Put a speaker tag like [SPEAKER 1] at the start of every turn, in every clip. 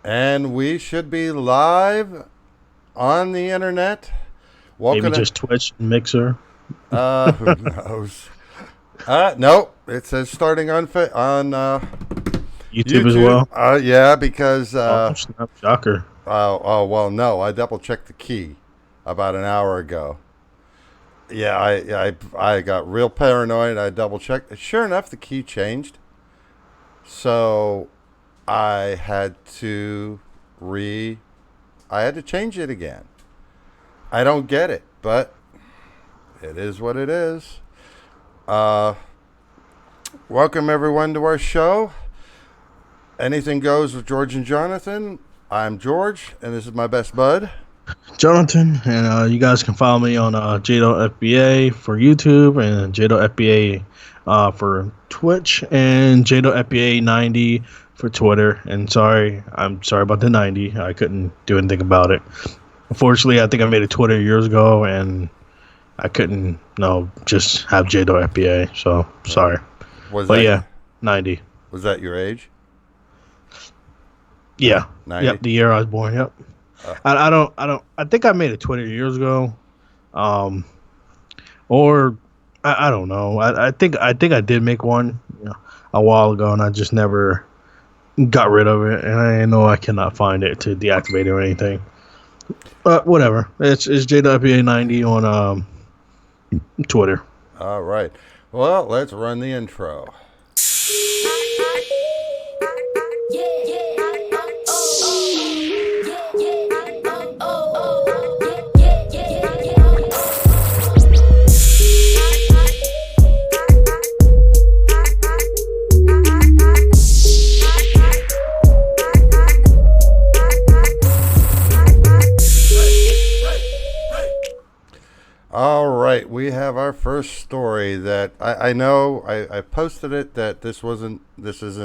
[SPEAKER 1] And we should be live on the internet.
[SPEAKER 2] Maybe
[SPEAKER 1] Welcome
[SPEAKER 2] just
[SPEAKER 1] to,
[SPEAKER 2] Twitch, Mixer,
[SPEAKER 1] who knows? Nope. It says starting on
[SPEAKER 2] YouTube as
[SPEAKER 1] YouTube.
[SPEAKER 2] well.
[SPEAKER 1] Yeah, because
[SPEAKER 2] Oh, snap, shocker.
[SPEAKER 1] well, no, I double checked the key about an hour ago. Yeah, I got real paranoid. I double checked. Sure enough, the key changed. So I had to re I had to change it again. I don't get it, but it is what it is. Uh, Welcome everyone to our show. Anything goes with George and Jonathan. I'm George, and this is my best bud.
[SPEAKER 2] Jonathan, and you guys can follow me on JDoFBA for YouTube and JDoFBA for Twitch and JDoFBA90 for Twitter. And I'm sorry about the 90. I couldn't do anything about it. Unfortunately, I think I made a Twitter years ago, and I couldn't, just have JDoFBA. So sorry.
[SPEAKER 1] Was
[SPEAKER 2] But
[SPEAKER 1] that
[SPEAKER 2] yeah, 90.
[SPEAKER 1] was that your age?
[SPEAKER 2] Yeah.
[SPEAKER 1] 90?
[SPEAKER 2] Yep. The year I was born. Yep.
[SPEAKER 1] Uh,
[SPEAKER 2] I think I made a Twitter years ago. Um, or I don't know. I think I did make one a while ago, and I just never got rid of it. And I know I cannot find it to deactivate it or anything. But whatever. It's JWA90 on Twitter.
[SPEAKER 1] All right. Well, let's run the intro. All right, we have our first story that I know I posted it that this isn't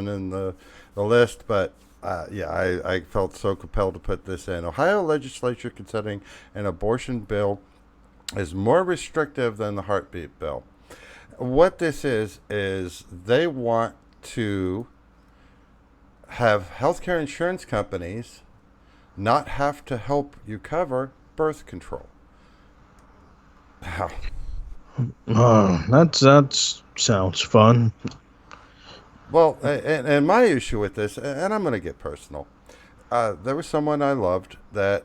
[SPEAKER 1] in the list, but I felt so compelled to put this in. Ohio legislature considering an abortion bill is more restrictive than the heartbeat bill. What this is they want to have healthcare insurance companies not have to help you cover birth control. Wow.
[SPEAKER 2] That sounds fun.
[SPEAKER 1] Well, and my issue with this, and I'm going to get personal, there was someone I loved that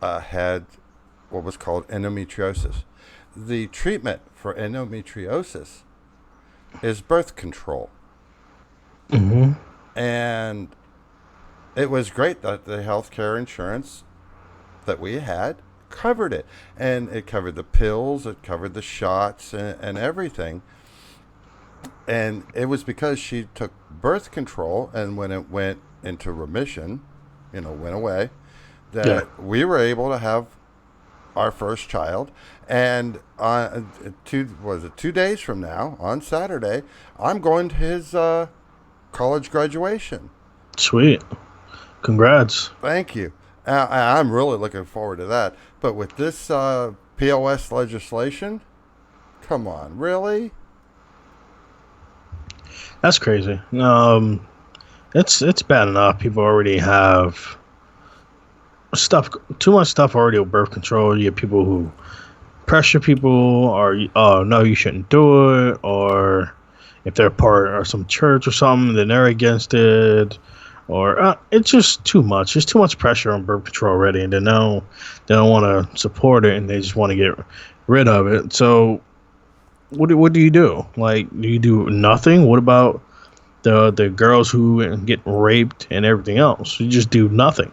[SPEAKER 1] had what was called endometriosis. The treatment for endometriosis is birth control.
[SPEAKER 2] Hmm.
[SPEAKER 1] And it was great that the health care insurance that we had covered it. And it covered the pills, it covered the shots, and everything. And it was because she took birth control, and when it went into remission, went away, that
[SPEAKER 2] Yeah.
[SPEAKER 1] we were able to have our first child. And 2 days from now, on Saturday, I'm going to his college graduation.
[SPEAKER 2] Sweet. Congrats.
[SPEAKER 1] Thank you. I'm really looking forward to that. But with this POS legislation, come on, really?
[SPEAKER 2] That's crazy. It's bad enough. People already have too much stuff already with birth control. You have people who pressure people, or oh no, you shouldn't do it, or if they're part of some church or something, then they're against it, or it's just too much. There's too much pressure on birth control already, and they don't want to support it, and they just want to get rid of it. So what do you do? Like, do you do nothing? What about the girls who get raped and everything else? You just do nothing.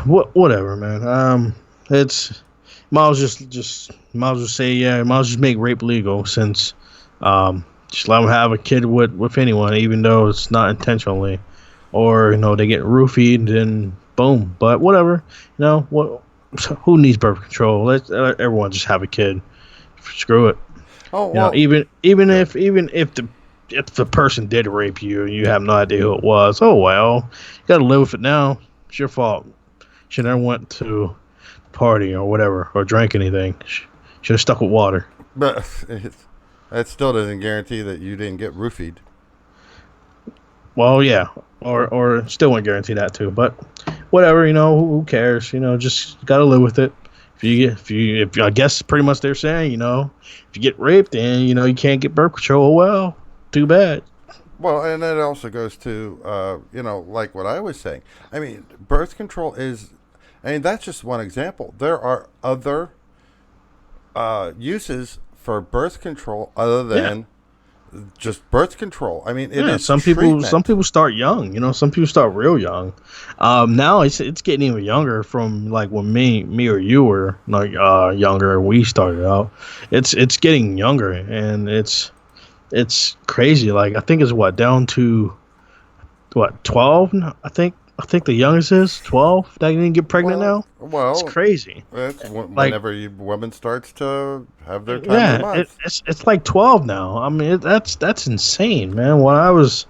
[SPEAKER 2] Whatever, man. It's might as might as well say, yeah, might as well just make rape legal, since just let them have a kid with anyone, even though it's not intentionally, or they get roofied and boom. But whatever, what? Who needs birth control? Let everyone just have a kid. Screw it.
[SPEAKER 1] Oh, well.
[SPEAKER 2] Even if the person did rape you and you have no idea who it was, oh well, you gotta live with it now. It's your fault. Should never went to party or whatever, or drank anything. Should have stuck with water.
[SPEAKER 1] But that still doesn't guarantee that you didn't get roofied.
[SPEAKER 2] Well, yeah. or still won't guarantee that too. But whatever, who cares? Just gotta live with it. If I guess pretty much they're saying, if you get raped, then you can't get birth control. Well, too bad.
[SPEAKER 1] Well, and it also goes to, like what I was saying. I mean, birth control is, I mean, that's just one example. There are other uses for birth control other than just birth control. I mean, it is
[SPEAKER 2] some
[SPEAKER 1] treatment.
[SPEAKER 2] people start young. Some people start real young. Now it's getting even younger from like when me or you were like younger. We started out. It's getting younger, and it's crazy. Like I think it's down to 12. I think the youngest is 12 that didn't get pregnant now.
[SPEAKER 1] Well,
[SPEAKER 2] it's crazy.
[SPEAKER 1] It's
[SPEAKER 2] Like
[SPEAKER 1] whenever woman starts to have their time of the month.
[SPEAKER 2] it's like 12 now. I mean that's insane, man. When I was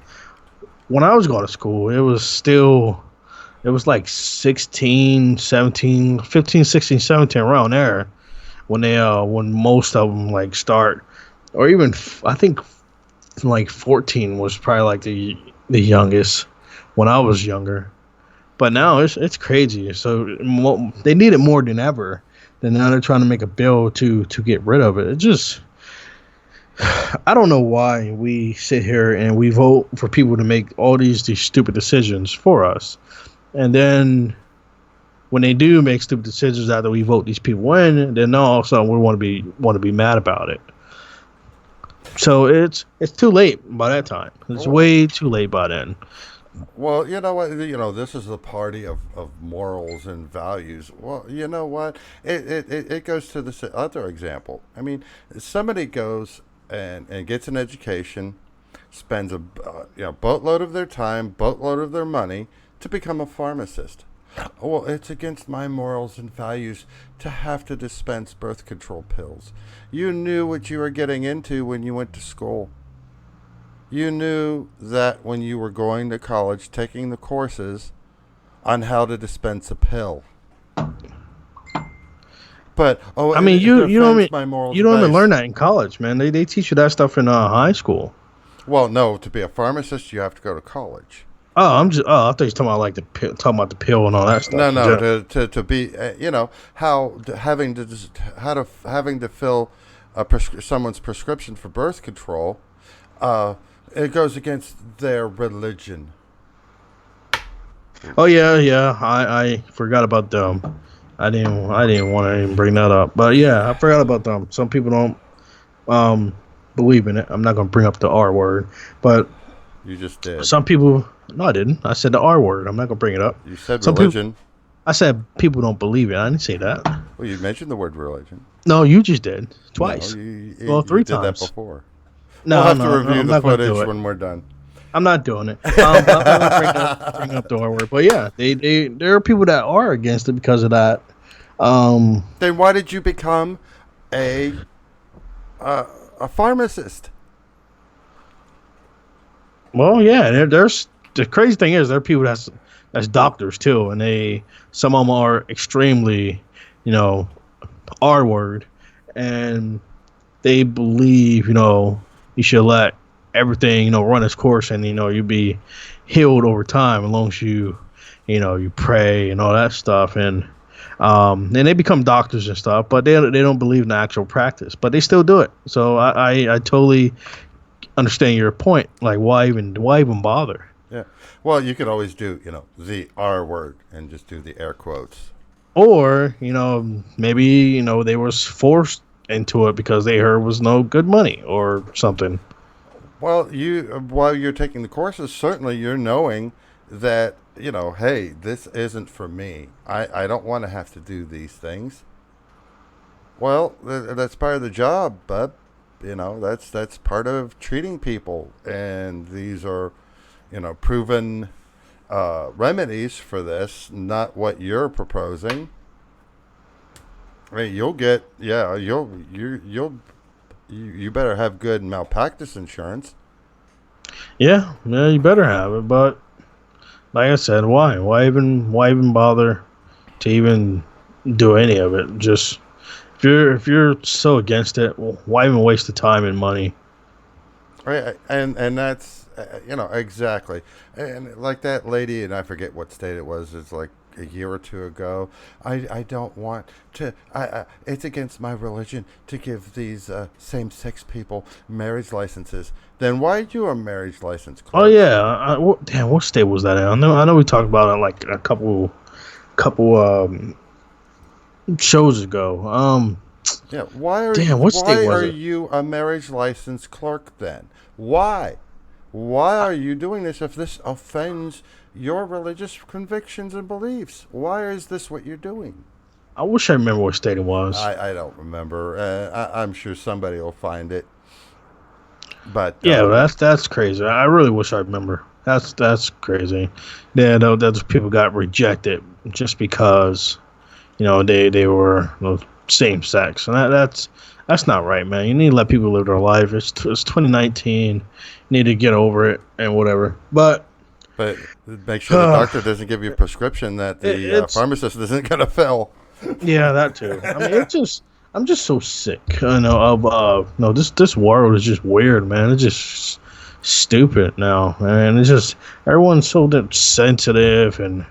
[SPEAKER 2] going to school, it was like 16, 17, 15, 16, 17 around there when when most of them like start, or even I think like 14 was probably like the youngest when I was younger. But now it's crazy. So they need it more than ever. Then now they're trying to make a bill to get rid of it. It just, I don't know why we sit here and we vote for people to make all these stupid decisions for us, and then when they do make stupid decisions after we vote these people in, then all of a sudden we want to be mad about it. So it's too late by that time. It's way too late by then.
[SPEAKER 1] Well, you know what? This is the party of morals and values. Well, you know what? It goes to this other example. I mean, somebody goes and gets an education, spends a boatload of their time, boatload of their money to become a pharmacist. Well, it's against my morals and values to have to dispense birth control pills. You knew what you were getting into when you went to school. You knew that when you were going to college, taking the courses on how to dispense a pill. But
[SPEAKER 2] I mean, you don't even learn that in college, man. They teach you that stuff in high school.
[SPEAKER 1] Well, no, to be a pharmacist, you have to go to college.
[SPEAKER 2] I thought you were talking about talking about the pill and all that stuff.
[SPEAKER 1] No, to be having to fill someone's prescription for birth control. It goes against their religion.
[SPEAKER 2] Oh yeah. I forgot about them. I didn't want to even bring that up. But yeah, I forgot about them. Some people don't believe in it. I'm not gonna bring up the R word, but
[SPEAKER 1] you just did.
[SPEAKER 2] Some people. No, I didn't. I said the R word. I'm not gonna bring it up.
[SPEAKER 1] You said religion.
[SPEAKER 2] I said people don't believe it. I didn't say that.
[SPEAKER 1] Well, you mentioned the word religion.
[SPEAKER 2] No, you just did twice.
[SPEAKER 1] No,
[SPEAKER 2] three
[SPEAKER 1] you
[SPEAKER 2] times.
[SPEAKER 1] did that before.
[SPEAKER 2] No,
[SPEAKER 1] we'll have to review the footage when we're done.
[SPEAKER 2] I'm not doing it. I'm not bring up the R word. But yeah, there are people that are against it because of that.
[SPEAKER 1] Then why did you become a pharmacist?
[SPEAKER 2] Well, yeah, there's the crazy thing is there are people that's doctors too, and some of them are extremely, R word, and they believe you should let everything run its course, and you be healed over time as long as you pray and all that stuff, and they become doctors and stuff, but they don't believe in the actual practice, but they still do it. So I totally understand your point. Like why even bother?
[SPEAKER 1] Yeah. Well, you could always do the R word and just do the air quotes.
[SPEAKER 2] Or maybe they was forced into it because they heard was no good money or something.
[SPEAKER 1] Well, while you're taking the courses, certainly you're knowing that hey, this isn't for me. I don't want to have to do these things. Well, that's part of the job, bud. That's part of treating people, and these are proven remedies for this, not what you're proposing. I mean, you better have good malpractice insurance.
[SPEAKER 2] Yeah, you better have it. But like I said, why even bother to even do any of it? Just if you're so against it, why even waste the time and money?
[SPEAKER 1] Right, and that's exactly. And like that lady, and I forget what state it was. It's like a year or two ago. I don't want to. It's against my religion to give these same-sex people marriage licenses. Then why are you a marriage license,
[SPEAKER 2] Oh
[SPEAKER 1] Clark?
[SPEAKER 2] yeah, damn, what state was that in? I know we talked about it like a couple shows ago.
[SPEAKER 1] Yeah. Why are
[SPEAKER 2] Damn,
[SPEAKER 1] you,
[SPEAKER 2] what state
[SPEAKER 1] why
[SPEAKER 2] was
[SPEAKER 1] are
[SPEAKER 2] it?
[SPEAKER 1] you a marriage license clerk then? Why? Why are you doing this if this offends your religious convictions and beliefs? Why is this what you're doing?
[SPEAKER 2] I wish I remember what state it was.
[SPEAKER 1] I don't remember. I'm sure somebody will find it. But
[SPEAKER 2] Yeah, that's crazy. I really wish I remember. That's crazy. Yeah, no, those people got rejected just because they were same sex, and that's not right, man. You need to let people live their life. It's 2019. You need to get over it and whatever. But
[SPEAKER 1] but make sure the doctor doesn't give you a prescription that the
[SPEAKER 2] it's
[SPEAKER 1] pharmacist isn't going to fill.
[SPEAKER 2] yeah, that too. I mean, I'm just so sick. Of no, this world is just weird, man. It's just stupid now, man. It's just everyone's so sensitive and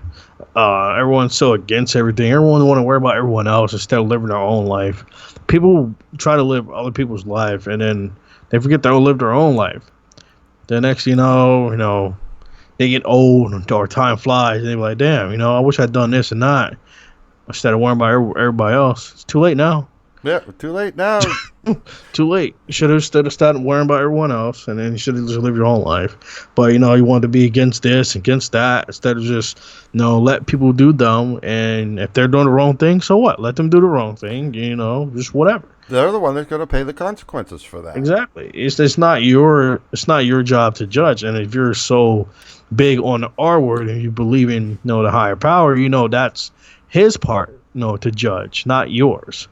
[SPEAKER 2] everyone's so against everything. Everyone want to worry about everyone else instead of living their own life. People try to live other people's life, and then they forget to live their own life. The next, they get old or time flies, and they be like, "Damn, I wish I'd done this and that instead of worrying about everybody else." It's too late now.
[SPEAKER 1] Yeah, too late now.
[SPEAKER 2] Too late. You should have started worrying about everyone else, and then you should have just lived your own life. But you wanted to be against this, against that, instead of just let people do them. And if they're doing the wrong thing, so what? Let them do the wrong thing. Just whatever.
[SPEAKER 1] They're the one that's going to pay the consequences for that.
[SPEAKER 2] Exactly. It's not your job to judge. And if you're so big on the R word and you believe in the higher power, that's his part to judge, not yours.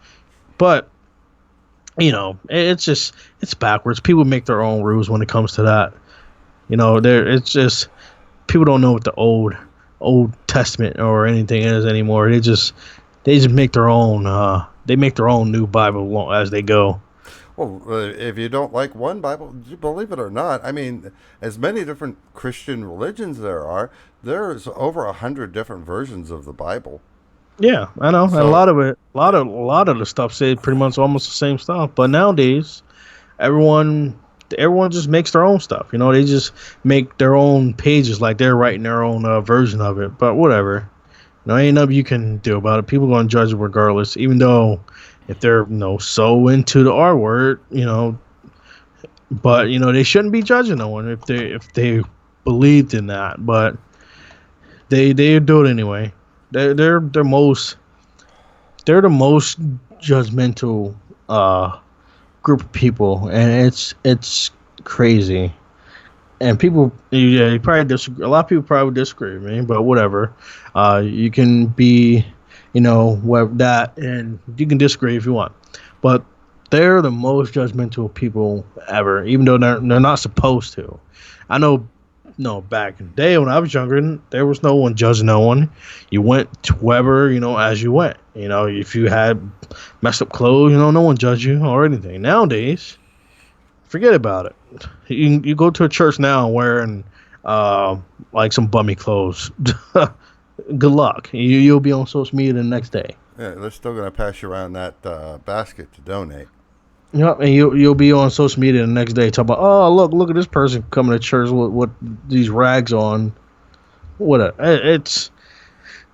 [SPEAKER 2] But it's backwards. People make their own rules when it comes to that. It's just people don't know what the Old Testament or anything is anymore. They just make their own. They make their own new Bible as they go.
[SPEAKER 1] Well, if you don't like one Bible, believe it or not, I mean, as many different Christian religions there's over 100 different versions of the Bible.
[SPEAKER 2] Yeah, I know. And
[SPEAKER 1] So,
[SPEAKER 2] a lot of the stuff say pretty much almost the same stuff. But nowadays, everyone just makes their own stuff. They just make their own pages, like they're writing their own version of it. But whatever. Ain't nothing you can do about it. People gonna judge it regardless, even though if they're so into the R word, but they shouldn't be judging no one if they believed in that. But they do it anyway. They're the most judgmental group of people, and it's crazy. And people, yeah, you probably disagree. A lot of people probably disagree with me, but whatever. You can be, that, and you can disagree if you want. But they're the most judgmental people ever, even though they're not supposed to. I know. No, back in the day when I was younger, there was no one judging no one. You went to whoever, as you went. If you had messed up clothes, no one judged you or anything. Nowadays, forget about it. You go to a church now wearing like some bummy clothes. Good luck. You'll be on social media the next day.
[SPEAKER 1] yeah, they're still going to pass you around that basket to donate.
[SPEAKER 2] Yep, and you'll be on social media the next day talking about, oh, look at this person coming to church with these rags on. It's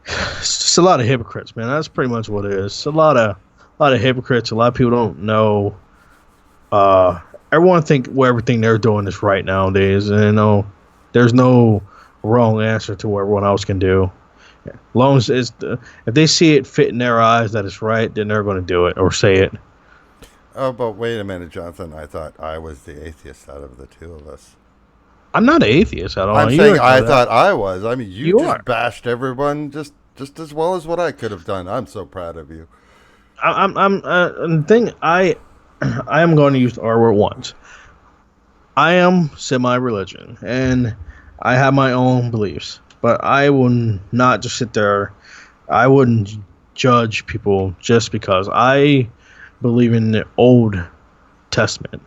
[SPEAKER 2] just a lot of hypocrites, man. That's pretty much what it is. It's a lot of hypocrites. A lot of people don't know. Everyone think everything they're doing is right nowadays, and there's no wrong answer to what everyone else can do. As long as if they see it fit in their eyes that it's right, then they're going to do it or say it.
[SPEAKER 1] Oh, but wait a minute, Jonathan. I thought I was the atheist out of the two of us.
[SPEAKER 2] I'm not an atheist at all.
[SPEAKER 1] I'm saying I thought I was. I mean, you just
[SPEAKER 2] are.
[SPEAKER 1] bashed everyone just as well as what I could have done. I'm so proud of you.
[SPEAKER 2] The thing I am going to use the R word once. I am semi-religion, and I have my own beliefs, but I will not just sit there. I wouldn't judge people just because I believe in the Old Testament.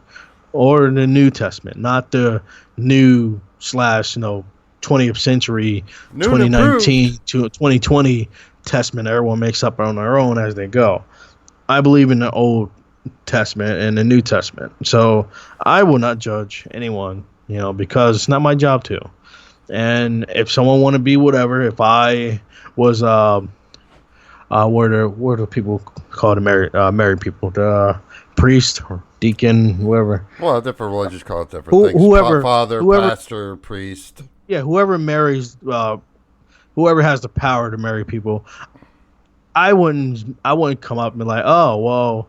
[SPEAKER 2] or the New Testament, not the new slash 20th century,
[SPEAKER 1] New and improved.
[SPEAKER 2] 2019 to 2020 Testament. Everyone makes up on their own as they go. I believe in the Old Testament and the New Testament, so I will not judge anyone, because it's not my job to. And if someone want to be whatever, if I was what do people call the married people, the priest or deacon, whoever.
[SPEAKER 1] Well, different religions call it different things. Father,
[SPEAKER 2] Whoever,
[SPEAKER 1] pastor, priest.
[SPEAKER 2] yeah, whoever marries, whoever has the power to marry people, I wouldn't come up and be like, oh well,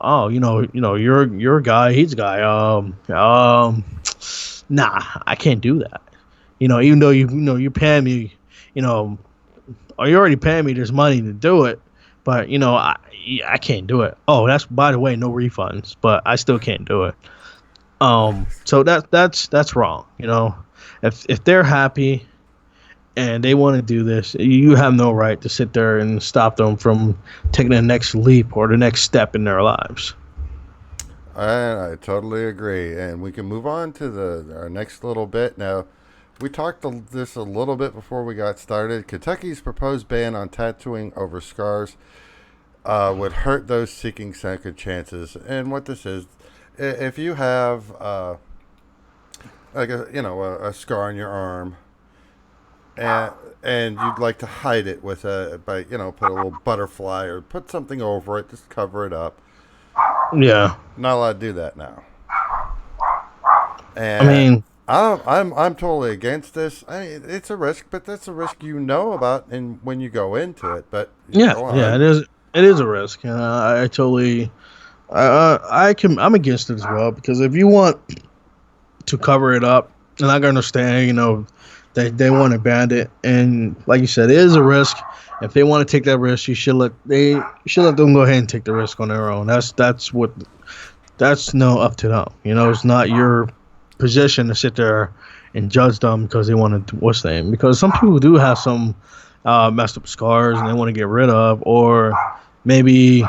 [SPEAKER 2] oh you're a guy, he's a guy, nah, I can't do that. Even though you're paying me, or you already paying me this money to do it, but I can't do it. Oh, that's, by the way, no refunds, but I still can't do it. So that's wrong. If they're happy and they want to do this, you have no right to sit there and stop them from taking the next leap or the next step in their lives.
[SPEAKER 1] I totally agree, and we can move on to our next little bit now. We talked this a little bit before we got started. Kentucky's proposed ban on tattooing over scars would hurt those seeking second chances. And what this is, if you have like a scar on your arm, and you'd like to hide it with put a little butterfly or put something over it, just cover it up.
[SPEAKER 2] Yeah,
[SPEAKER 1] not allowed to do that now.
[SPEAKER 2] And I mean,
[SPEAKER 1] I'm totally against this. I mean, it's a risk, but that's a risk about, and when you go into it. But
[SPEAKER 2] yeah, it is a risk. I totally, I'm against it as well, because if you want to cover it up, and I can understand, they want to ban it, and like you said, it is a risk. If they want to take that risk, you should let them go ahead and take the risk on their own. That's up to them. It's not your position to sit there and judge them because they want to what's name. Because some people do have some messed up scars and they want to get rid of, or maybe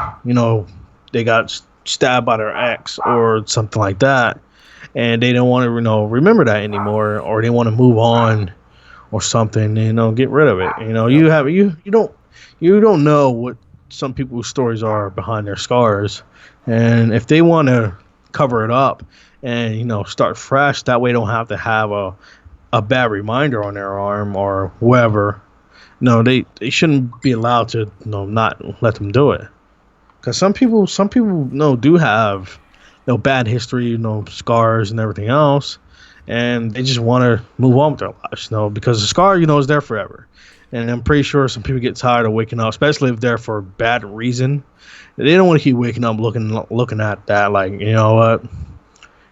[SPEAKER 2] they got stabbed by their ex or something like that, and they don't want to remember that anymore, or they want to move on or something, get rid of it. You don't know what some people's stories are behind their scars, and if they want to cover it up and start fresh, that way they don't have to have a bad reminder on their arm or whoever. They shouldn't be allowed to not let them do it, because some people do have bad history, scars and everything else, and they just want to move on with their lives, because the scar, is there forever. And I'm pretty sure some people get tired of waking up, especially if they're for a bad reason. They don't want to keep waking up looking at that, like, what,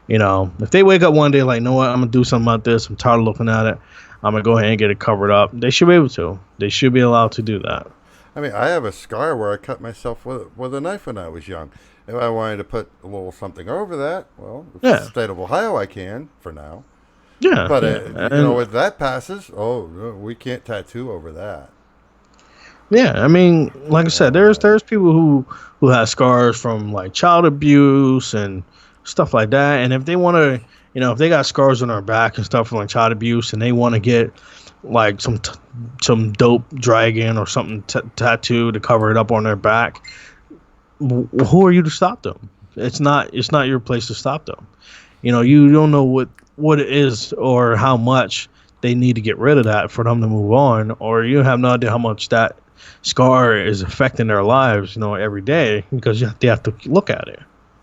[SPEAKER 2] if they wake up one day like, what, I'm gonna do something about this, I'm tired of looking at it, I'm gonna go ahead and get it covered up, they should be able to. They should be allowed to do that.
[SPEAKER 1] I mean, I have a scar where I cut myself with a knife when I was young. If I wanted to put a little something over that, well, it's the state of Ohio, I can for now.
[SPEAKER 2] Yeah,
[SPEAKER 1] but if that passes, we can't tattoo over that.
[SPEAKER 2] Yeah, I mean, like I said, there's people who have scars from like child abuse and stuff like that, and if they want to, if they got scars on their back and stuff from like child abuse, and they want to get like some dope dragon or something tattooed to cover it up on their back, who are you to stop them? It's not your place to stop them. You don't know what it is or how much they need to get rid of that for them to move on, or you have no idea how much that scar is affecting their lives, every day, because they have to look at it.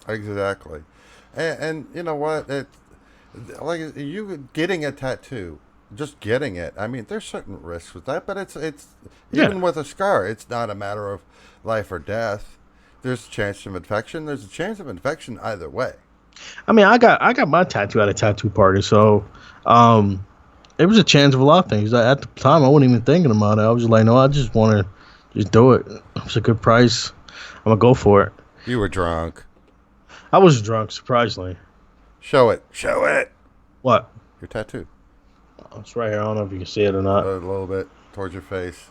[SPEAKER 1] Exactly. And you know what? Like you getting a tattoo, just getting it. I mean, there's certain risks with that, but it's even with a scar, it's not a matter of life or death. There's a chance of infection. There's a chance of infection either way.
[SPEAKER 2] I mean, I got my tattoo at a tattoo party, so it was a chance of a lot of things. At the time, I wasn't even thinking about it. I was just like, no, I just want to just do it. It's a good price. I'm gonna go for it.
[SPEAKER 1] You were drunk.
[SPEAKER 2] I was drunk, surprisingly.
[SPEAKER 1] Show it. Show it.
[SPEAKER 2] What?
[SPEAKER 1] Your tattoo.
[SPEAKER 2] Oh, it's right here. I don't know if you can see it or not.
[SPEAKER 1] A little bit towards your face.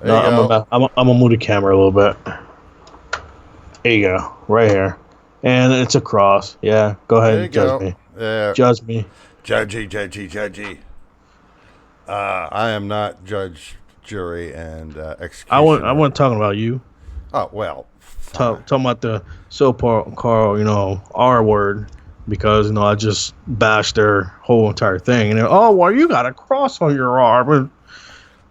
[SPEAKER 2] There you go. I'm gonna move the camera a little bit. There you go. Right here. And it's a cross. Yeah, go ahead
[SPEAKER 1] There you
[SPEAKER 2] and judge
[SPEAKER 1] go.
[SPEAKER 2] me.
[SPEAKER 1] Yeah.
[SPEAKER 2] Judge me.
[SPEAKER 1] Judgy. I am not judge, jury, and
[SPEAKER 2] I
[SPEAKER 1] executioner.
[SPEAKER 2] wasn't talking about you.
[SPEAKER 1] Oh, well, fine.
[SPEAKER 2] Talking about the so-called, R word, because I just bashed their whole entire thing, and oh, well, you got a cross on your arm. And,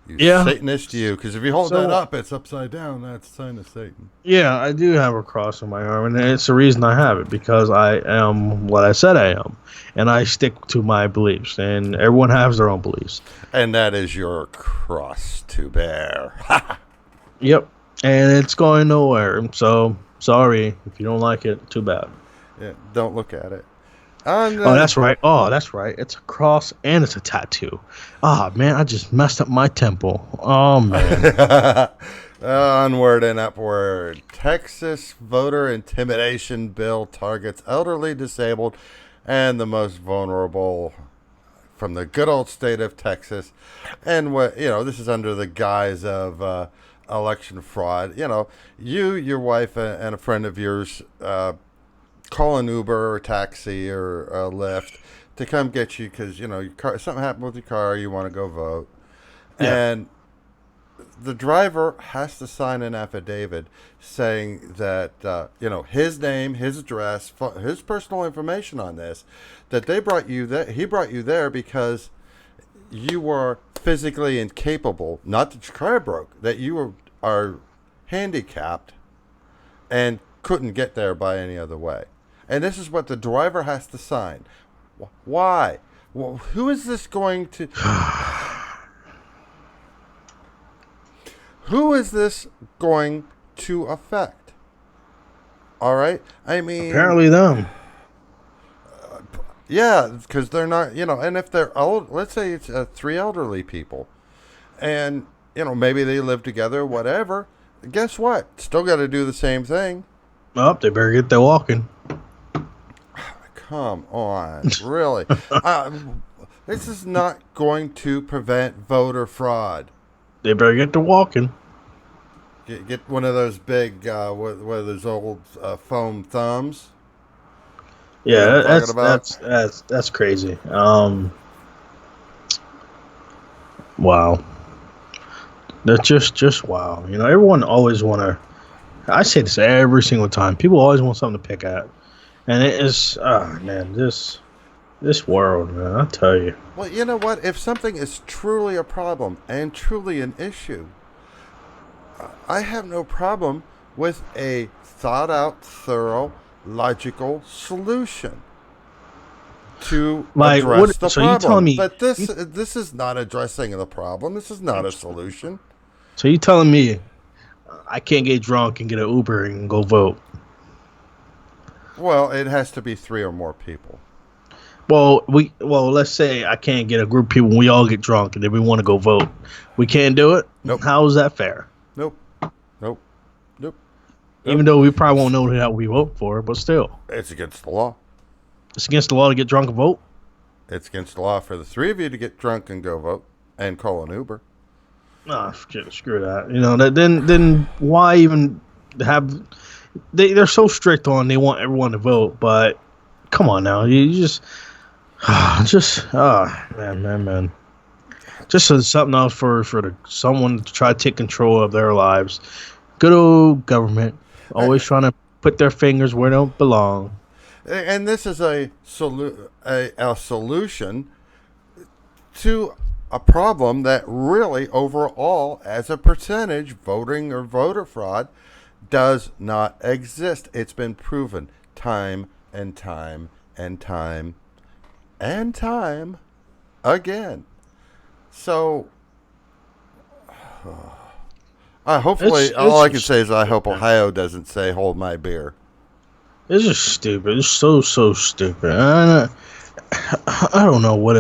[SPEAKER 1] You
[SPEAKER 2] yeah.
[SPEAKER 1] Satanist, you. Because if you hold that
[SPEAKER 2] So
[SPEAKER 1] up, it's upside down. That's a sign of Satan.
[SPEAKER 2] yeah, I do have a cross on my arm, and it's the reason I have it, because I am what I said I am, and I stick to my beliefs, and everyone has their own beliefs.
[SPEAKER 1] And that is your cross to bear.
[SPEAKER 2] Yep, and it's going nowhere. So sorry if you don't like it. Too bad.
[SPEAKER 1] Yeah, don't look at it. And
[SPEAKER 2] Oh,
[SPEAKER 1] then,
[SPEAKER 2] that's right. Oh, that's right. It's a cross and it's a tattoo. Ah, man, I just messed up my temple. Oh man.
[SPEAKER 1] onward and upward. Texas voter intimidation bill targets elderly, disabled, and the most vulnerable from the good old state of Texas. And this is under the guise of election fraud. Your wife, and a friend of yours call an Uber or taxi or a Lyft to come get you because your car, something happened with your car, you want to go vote,
[SPEAKER 2] Yeah.
[SPEAKER 1] and the driver has to sign an affidavit saying that his name, his address, his personal information on this, that he brought you there because you were physically incapable, not that your car broke, that are handicapped and couldn't get there by any other way. And this is what the driver has to sign. Why? Well, who is this going to... Who is this going to affect? All right? I mean...
[SPEAKER 2] Apparently them.
[SPEAKER 1] Yeah, because they're not, and if they're old, let's say it's three elderly people, and, maybe they live together, whatever, guess what? Still got to do the same thing.
[SPEAKER 2] Oh, they better get their walking.
[SPEAKER 1] Come on, really? This is not going to prevent voter fraud.
[SPEAKER 2] They better get to walking.
[SPEAKER 1] Get one of those big, what are those old foam thumbs?
[SPEAKER 2] Yeah, that's crazy. Wow. That's just wow. Everyone always want to. I say this every single time. People always want something to pick at, and it is, man, this world, man. I tell you.
[SPEAKER 1] Well, you know what? If something is truly a problem and truly an issue, I have no problem with a thought out, thorough, logical solution to address the
[SPEAKER 2] so
[SPEAKER 1] problem.
[SPEAKER 2] You telling me,
[SPEAKER 1] but this is not addressing the problem. This is not a solution.
[SPEAKER 2] So you telling me I can't get drunk and get an Uber and go vote?
[SPEAKER 1] Well, it has to be 3 or more people.
[SPEAKER 2] Well, let's say I can't get a group of people and we all get drunk and then we want to go vote. We can't do it?
[SPEAKER 1] Nope.
[SPEAKER 2] How is that fair?
[SPEAKER 1] Nope.
[SPEAKER 2] Even though we probably won't know how we vote for, but still.
[SPEAKER 1] It's against the law.
[SPEAKER 2] It's against the law to get drunk and vote?
[SPEAKER 1] It's against the law for the 3 of you to get drunk and go vote and call an Uber.
[SPEAKER 2] Nah, screw that. Then why even have... They're so strict on they want everyone to vote, but come on now. You just... man. Just something else for someone to try to take control of their lives. Good old government, always trying to put their fingers where they don't belong.
[SPEAKER 1] And this is a solution to a problem that really, overall, as a percentage, voting or voter fraud does not exist. It's been proven time and time and time and time again. So, hopefully, all I can say is I hope Ohio doesn't say, hold my beer.
[SPEAKER 2] It's just stupid. It's so stupid. I don't know what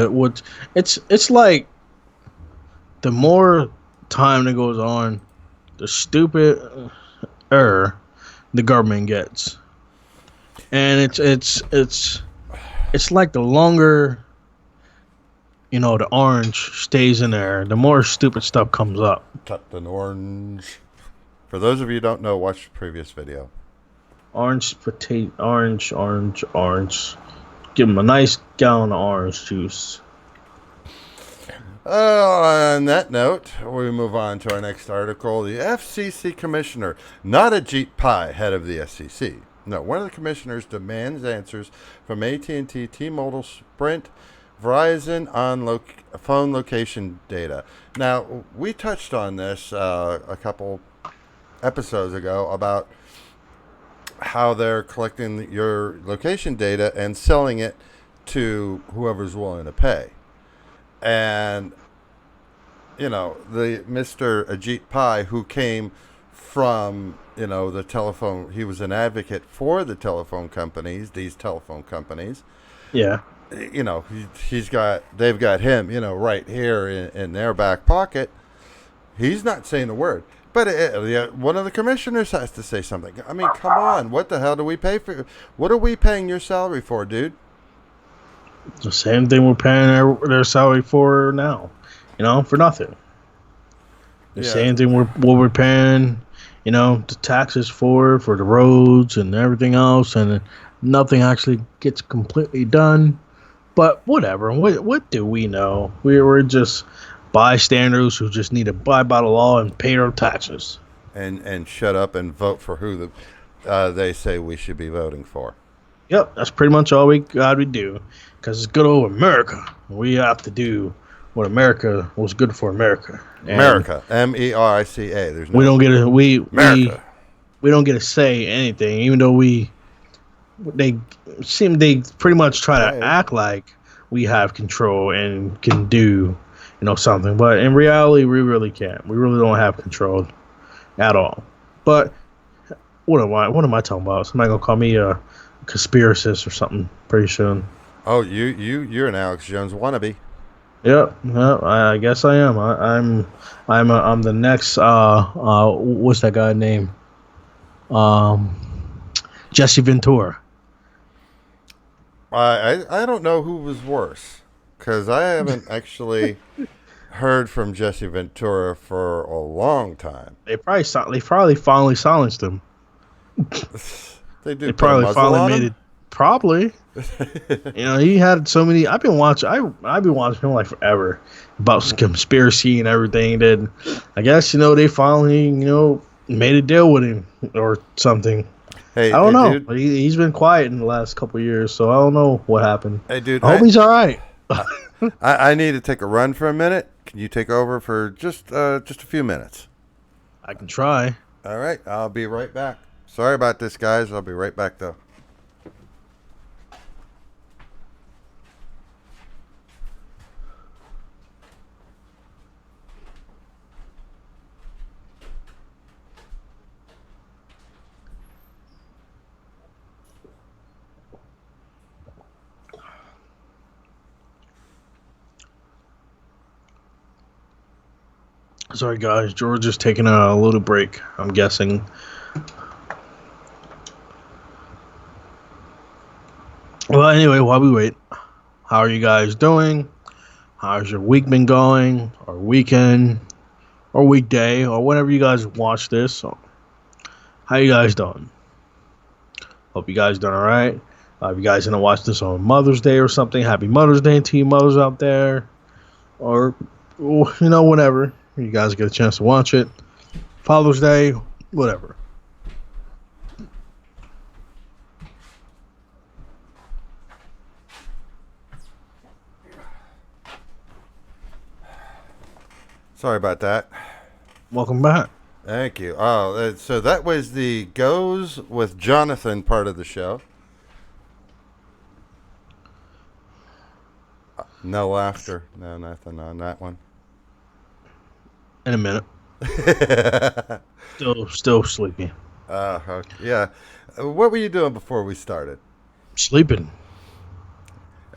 [SPEAKER 2] it's like. The more time that goes on, the stupider the government gets, and it's like the longer the orange stays in there, the more stupid stuff comes up.
[SPEAKER 1] Captain Orange. For those of you who don't know, watch the previous video.
[SPEAKER 2] Orange potato, orange. Give them a nice gallon of orange juice.
[SPEAKER 1] On that note, we move on to our next article. The FCC Commissioner, not Ajit Pai, head of the SEC. No, one of the commissioners demands answers from AT&T, T-Mobile, Sprint, Verizon on phone location data. Now, we touched on this a couple episodes ago about how they're collecting your location data and selling it to whoever's willing to pay. And the Mr. Ajit Pai, who came from the telephone, he was an advocate for the telephone companies, these telephone companies.
[SPEAKER 2] Yeah.
[SPEAKER 1] They've got him, right here in their back pocket. He's not saying a word. But one of the commissioners has to say something. I mean, come on. What the hell do we pay for? What are we paying your salary for, dude?
[SPEAKER 2] The same thing we're paying their salary for now. For nothing. The same thing what we're paying, the taxes for the roads and everything else, and nothing actually gets completely done. But whatever. What do we know? We're just bystanders who just need to abide by the law and pay their taxes.
[SPEAKER 1] And shut up and vote for who they say we should be voting for.
[SPEAKER 2] Yep, that's pretty much all we got to do. Because it's good old America. We have to do what was good for America. And
[SPEAKER 1] America, Merica. There's no
[SPEAKER 2] we don't get a we don't get to say anything, even though they pretty much try to act like we have control and can do something, but in reality we really can't. We really don't have control at all. But what am I talking about? Somebody gonna call me a conspiracist or something pretty soon.
[SPEAKER 1] Oh, you're an Alex Jones wannabe.
[SPEAKER 2] Yep, I guess I am. I'm the next what's that guy name? Jesse Ventura.
[SPEAKER 1] I don't know who was worse, because I haven't actually heard from Jesse Ventura for a long time.
[SPEAKER 2] They probably finally silenced him.
[SPEAKER 1] They
[SPEAKER 2] probably finally made it. Probably. He had so many. I've been watching him like forever about conspiracy and everything. Then I guess they finally made a deal with him or something.
[SPEAKER 1] Hey,
[SPEAKER 2] I don't know.
[SPEAKER 1] Dude.
[SPEAKER 2] He's been quiet in the last couple of years, so I don't know what happened.
[SPEAKER 1] Hey, dude.
[SPEAKER 2] I hope he's all right.
[SPEAKER 1] I need to take a run for a minute. Can you take over for just a few minutes?
[SPEAKER 2] I can try.
[SPEAKER 1] All right, I'll be right back. Sorry about this, guys. I'll be right back, though.
[SPEAKER 2] Sorry, guys. George is taking a little break, I'm guessing. Well, anyway, while we wait, how are you guys doing? How's your week been going? Or weekend? Or weekday? Or whenever you guys watch this? So, how you guys doing? Hope you guys doing alright. If you guys gonna watch this on Mother's Day or something, happy Mother's Day to you mothers out there. Or, whatever. You guys get a chance to watch it. Father's Day, whatever.
[SPEAKER 1] Sorry about that.
[SPEAKER 2] Welcome back.
[SPEAKER 1] Thank you. Oh, so that was the Goes with Jonathan part of the show. No laughter. No, nothing on that one.
[SPEAKER 2] In a minute. Still sleepy.
[SPEAKER 1] Okay. Yeah. What were you doing before we started?
[SPEAKER 2] Sleeping.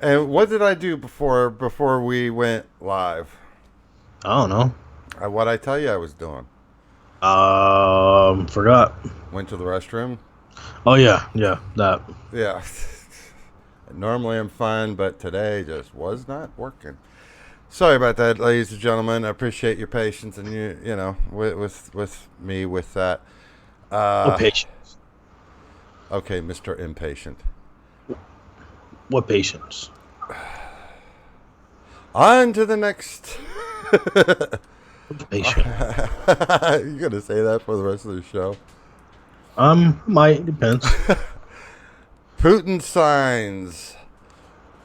[SPEAKER 1] And what did I do before we went live?
[SPEAKER 2] I don't know.
[SPEAKER 1] What I tell you I was doing?
[SPEAKER 2] Forgot.
[SPEAKER 1] Went to the restroom.
[SPEAKER 2] Oh yeah, that.
[SPEAKER 1] Yeah. Normally I'm fine, but today just was not working. Sorry about that, ladies and gentlemen. I appreciate your patience and with me with that.
[SPEAKER 2] No patience.
[SPEAKER 1] Okay, Mr. Impatient.
[SPEAKER 2] What patience?
[SPEAKER 1] On to the next.
[SPEAKER 2] Patient.
[SPEAKER 1] You gonna say that for the rest of the show?
[SPEAKER 2] Might depends.
[SPEAKER 1] Putin signs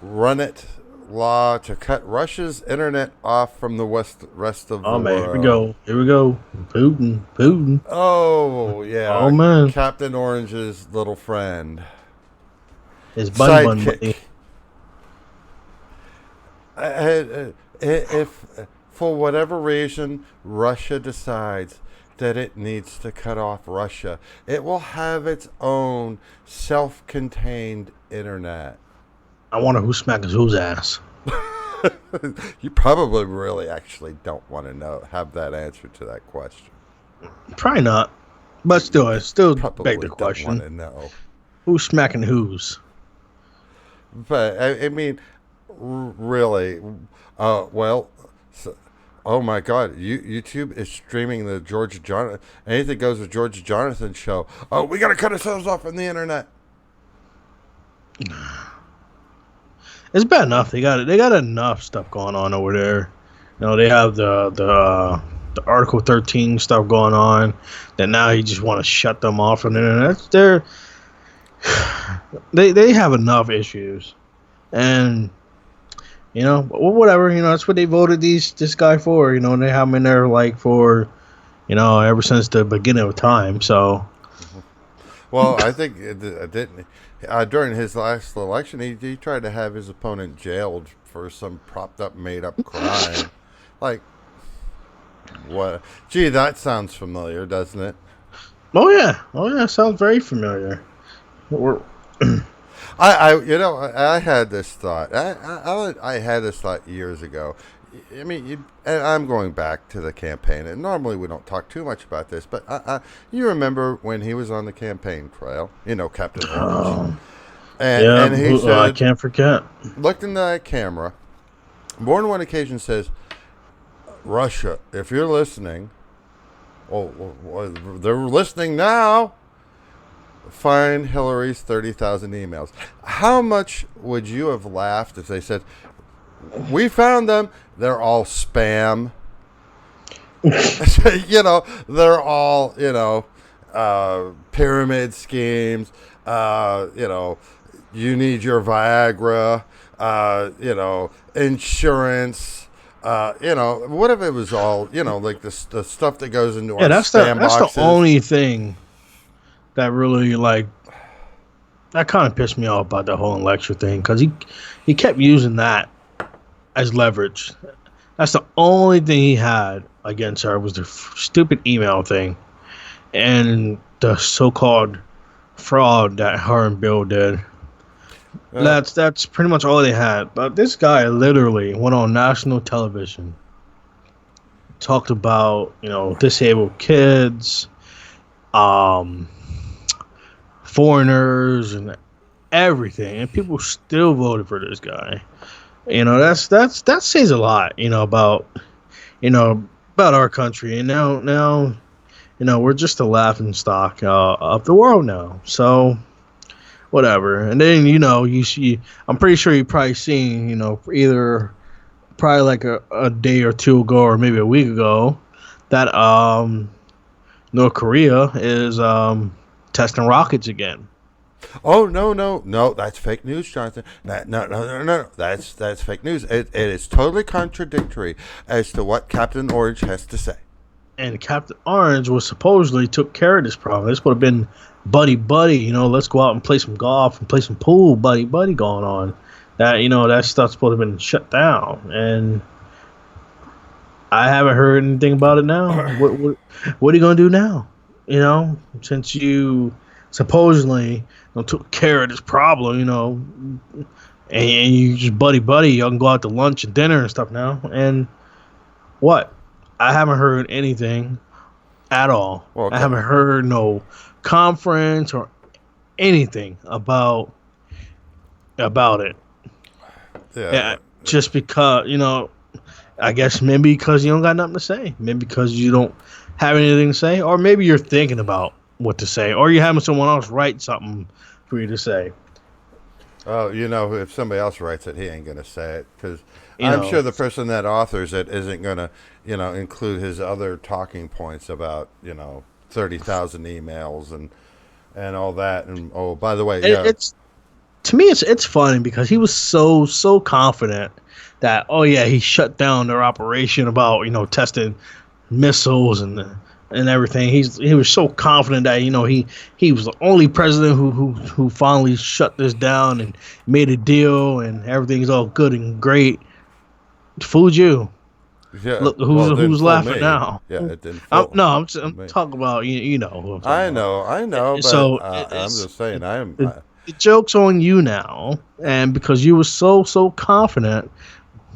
[SPEAKER 1] Runet law to cut Russia's internet off from the rest of
[SPEAKER 2] Oh
[SPEAKER 1] the
[SPEAKER 2] man,
[SPEAKER 1] world.
[SPEAKER 2] here we go. Putin.
[SPEAKER 1] Oh yeah.
[SPEAKER 2] Oh man,
[SPEAKER 1] Captain Orange's little friend.
[SPEAKER 2] his bun
[SPEAKER 1] Sidekick.
[SPEAKER 2] buddy.
[SPEAKER 1] If for whatever reason Russia decides that it needs to cut off Russia, it will have its own self-contained internet.
[SPEAKER 2] I wonder who smacks whose ass.
[SPEAKER 1] You probably really actually don't want to have that answer to that question.
[SPEAKER 2] Probably not, but still, I still
[SPEAKER 1] Probably
[SPEAKER 2] beg the
[SPEAKER 1] don't
[SPEAKER 2] question:
[SPEAKER 1] want to know.
[SPEAKER 2] who's smacking whose?
[SPEAKER 1] But I mean, really, well. Oh my God! YouTube is streaming the Georgia Jonathan. Anything goes with Georgia Jonathan show. Oh, we gotta cut ourselves off from the internet.
[SPEAKER 2] It's bad enough. They got enough stuff going on over there. You know, they have the Article 13 stuff going on. That now you just want to shut them off from the internet. They have enough issues, and you know, whatever. You know, that's what they voted this guy for. You know, and they have him in there like for, you know, ever since the beginning of time. So,
[SPEAKER 1] well, I think didn't during his last election, he tried to have his opponent jailed for some propped up, made up crime. Like, what? Gee, that sounds familiar, doesn't it?
[SPEAKER 2] oh yeah, sounds very familiar.
[SPEAKER 1] I had this thought. I had this thought years ago. I mean, and I'm going back to the campaign, and normally we don't talk too much about this, but you remember when he was on the campaign trail, you know, Captain Orange. And he said,
[SPEAKER 2] I can't forget.
[SPEAKER 1] Looked in the camera, more than one occasion says, Russia, if you're listening, they're listening now, find Hillary's 30,000 emails. How much would you have laughed if they said, we found them, they're all spam. You know, they're all, you know, pyramid schemes, you know, you need your Viagra, you know, insurance, you know, what if it was all, you know, like the stuff that goes into our spam boxes?
[SPEAKER 2] That's the only thing that really, like, that kind of pissed me off about the whole election thing, because he kept using that as leverage. That's the only thing he had against her was the stupid email thing and the so-called fraud that her and Bill did. That's pretty much all they had. But this guy literally went on national television, talked about, you know, disabled kids, foreigners, and everything, and people still voted for this guy. You know, that says a lot, you know, about our country. And now, you know, we're just a laughing stock of the world now. So, whatever. And then, you know, I'm pretty sure you've probably seen, you know, probably like a day or two ago or maybe a week ago that North Korea is testing rockets again.
[SPEAKER 1] Oh, no, that's fake news, Jonathan. No, that's fake news. It is totally contradictory as to what Captain Orange has to say.
[SPEAKER 2] And Captain Orange was supposedly took care of this problem. This would have been buddy, you know, let's go out and play some golf and play some pool, buddy going on. That, you know, that stuff's supposed to have been shut down. And I haven't heard anything about it now. What are you going to do now? You know, since you supposedly took care of this problem, you know, and you just buddy, y'all can go out to lunch and dinner and stuff now. And what? I haven't heard anything at all. Well, okay. I haven't heard no conference or anything about it. Yeah, just because, you know, I guess maybe because you don't got nothing to say. Maybe because you don't have anything to say, or maybe you're thinking about what to say, or you're having someone else write something for you to say.
[SPEAKER 1] Oh, if somebody else writes it, he ain't gonna say it because
[SPEAKER 2] You
[SPEAKER 1] I'm
[SPEAKER 2] know,
[SPEAKER 1] sure the person that authors it isn't gonna, include his other talking points about 30,000 emails and all that. And oh, by the way, yeah,
[SPEAKER 2] it's to me, it's funny because he was so confident that he shut down their operation about testing missiles and everything. He was so confident that he was the only president who finally shut this down and made a deal and everything's all good and great. Fooled you.
[SPEAKER 1] yeah.
[SPEAKER 2] Look
[SPEAKER 1] Well, it didn't
[SPEAKER 2] who's
[SPEAKER 1] fool
[SPEAKER 2] laughing
[SPEAKER 1] me.
[SPEAKER 2] now.
[SPEAKER 1] Yeah, it didn't fool
[SPEAKER 2] No, I'm
[SPEAKER 1] me.
[SPEAKER 2] talking about you know who I'm talking about.
[SPEAKER 1] I know, but
[SPEAKER 2] So
[SPEAKER 1] I'm just saying, I am.
[SPEAKER 2] the joke's on you now, and because you were so confident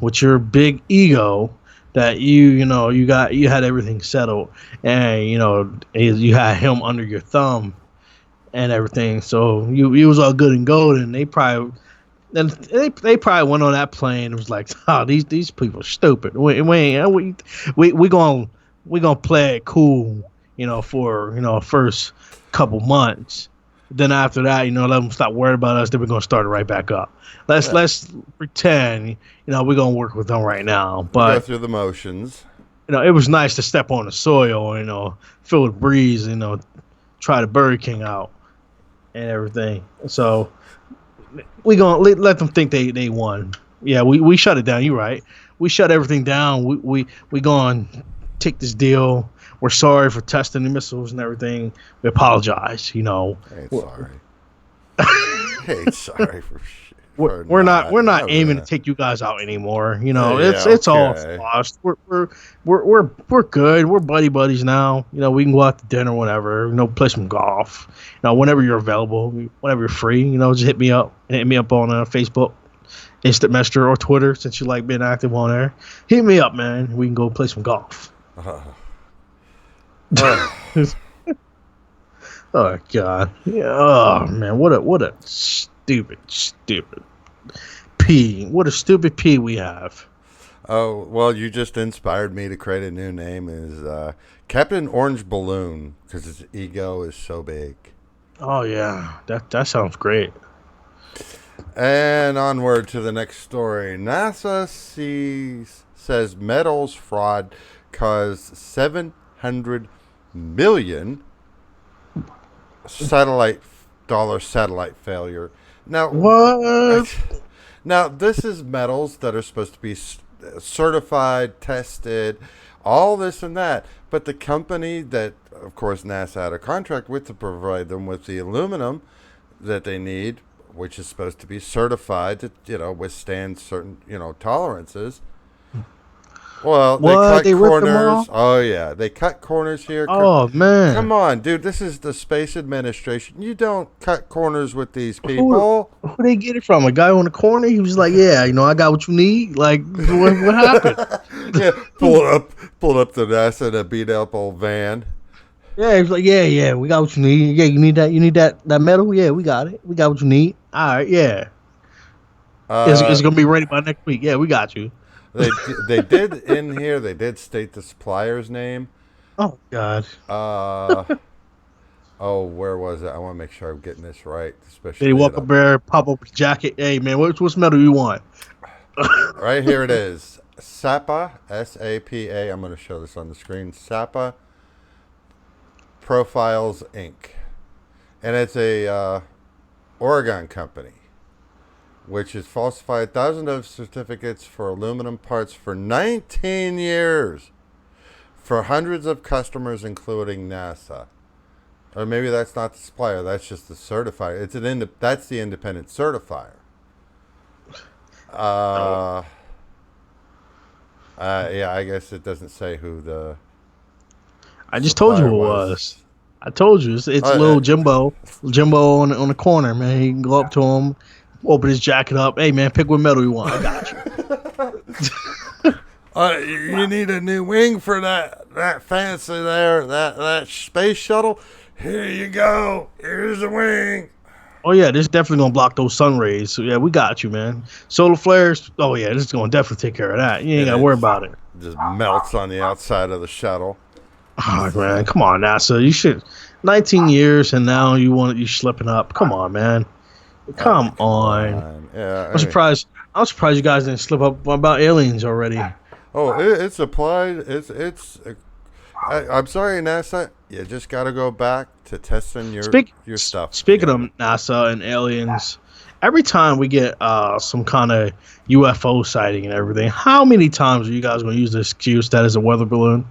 [SPEAKER 2] with your big ego that you had everything settled, and you had him under your thumb and everything. So you was all good and golden. They probably went on that plane and was like, "Oh, these people are stupid. We gonna play it cool, for first couple months. Then after that, let them stop worrying about us. Then we're gonna start it right back up.
[SPEAKER 1] Yeah,
[SPEAKER 2] Let's pretend, we're gonna work with them right now.
[SPEAKER 1] we go
[SPEAKER 2] But
[SPEAKER 1] through the motions.
[SPEAKER 2] it was nice to step on the soil, feel the breeze, try the Burger King out and everything. So we gonna let them think they won. Yeah, we shut it down. You're right. We shut everything down. We gonna take this deal. We're sorry for testing the missiles and everything. We apologize.
[SPEAKER 1] I ain't sorry. I ain't sorry for shit.
[SPEAKER 2] We're not aiming to
[SPEAKER 1] Yeah,
[SPEAKER 2] take you guys out anymore. It's all
[SPEAKER 1] okay.
[SPEAKER 2] lost. We're good. We're buddies now. We can go out to dinner whenever. Play some golf. Whenever you're available, whenever you're free. Just hit me up. Hit me up on Facebook, Instant Messenger, or Twitter since you like being active on there. Hit me up, man. We can go play some golf.
[SPEAKER 1] Oh,
[SPEAKER 2] Oh God. Yeah. Oh man. What a stupid P. What a stupid P we have.
[SPEAKER 1] oh, well, you just inspired me to create a new name. Is Captain Orange Balloon because his ego is so big.
[SPEAKER 2] Oh yeah. That sounds great.
[SPEAKER 1] And onward to the next story. NASA says metals fraud caused $700 million satellite failure. Now,
[SPEAKER 2] What?
[SPEAKER 1] now this is metals that are supposed to be certified, tested, all this and that. But the company that, of course, NASA had a contract with to provide them with the aluminum that they need, which is supposed to be certified to withstand certain tolerances. Well, they
[SPEAKER 2] What?
[SPEAKER 1] cut
[SPEAKER 2] They ripped them
[SPEAKER 1] corners.
[SPEAKER 2] off?
[SPEAKER 1] Oh yeah, they cut corners here.
[SPEAKER 2] Oh
[SPEAKER 1] Come
[SPEAKER 2] man.
[SPEAKER 1] on, dude. This is the Space Administration. You don't cut corners with these
[SPEAKER 2] Who
[SPEAKER 1] people.
[SPEAKER 2] who they get it from? A guy on the corner? He was like, "Yeah, I got what you need." Like, what happened?
[SPEAKER 1] Yeah, pulled up the NASA in a beat up old van.
[SPEAKER 2] Yeah, he was like, "Yeah, we got what you need. Yeah, you need that metal. Yeah, we got it. We got what you need. All right, yeah, it's
[SPEAKER 1] Uh,
[SPEAKER 2] gonna be ready by next week. Yeah, we got you."
[SPEAKER 1] they did in here. They did state the supplier's name.
[SPEAKER 2] Oh God.
[SPEAKER 1] Uh, oh, where was it? I want to make sure I'm getting this right,
[SPEAKER 2] Did he
[SPEAKER 1] especially
[SPEAKER 2] walk up there, pop up his jacket? Hey man, what's metal you want?
[SPEAKER 1] right here. It is SAPA, SAPA. I'm going to show this on the screen. SAPA Profiles Inc. And it's a Oregon company, which has falsified thousands of certificates for aluminum parts for 19 years for hundreds of customers, including NASA. Or maybe that's not the supplier. That's just the certifier. That's the independent certifier.
[SPEAKER 2] Oh.
[SPEAKER 1] Yeah, I guess it doesn't say who the
[SPEAKER 2] I just told you
[SPEAKER 1] supplier
[SPEAKER 2] who it
[SPEAKER 1] was.
[SPEAKER 2] was. I told you it's
[SPEAKER 1] Uh,
[SPEAKER 2] little Jimbo. Jimbo on the corner, man. He can go up to him, open his jacket up. Hey man, pick what metal you want. I got you.
[SPEAKER 1] you need a new wing for that fancy there, that space shuttle. Here you go. Here's the wing.
[SPEAKER 2] Oh yeah, this is definitely gonna block those sun rays. So yeah, we got you, man. Solar flares. Oh yeah, this is gonna definitely take care of that. You ain't
[SPEAKER 1] And
[SPEAKER 2] gotta
[SPEAKER 1] it
[SPEAKER 2] worry about it.
[SPEAKER 1] just melts on the outside of the shuttle.
[SPEAKER 2] Oh, man, come on, NASA. You should. 19 years and now you slipping up. Come on, man. Come
[SPEAKER 1] Come
[SPEAKER 2] on.
[SPEAKER 1] on. Yeah,
[SPEAKER 2] I'm
[SPEAKER 1] I mean,
[SPEAKER 2] surprised. I'm surprised you guys didn't slip up about aliens already.
[SPEAKER 1] oh, it's applied. I'm sorry, NASA. You just got to go back to testing your stuff
[SPEAKER 2] Speaking of
[SPEAKER 1] again.
[SPEAKER 2] NASA and aliens, every time we get some kind of UFO sighting and everything, how many times are you guys going to use the excuse that is a weather balloon?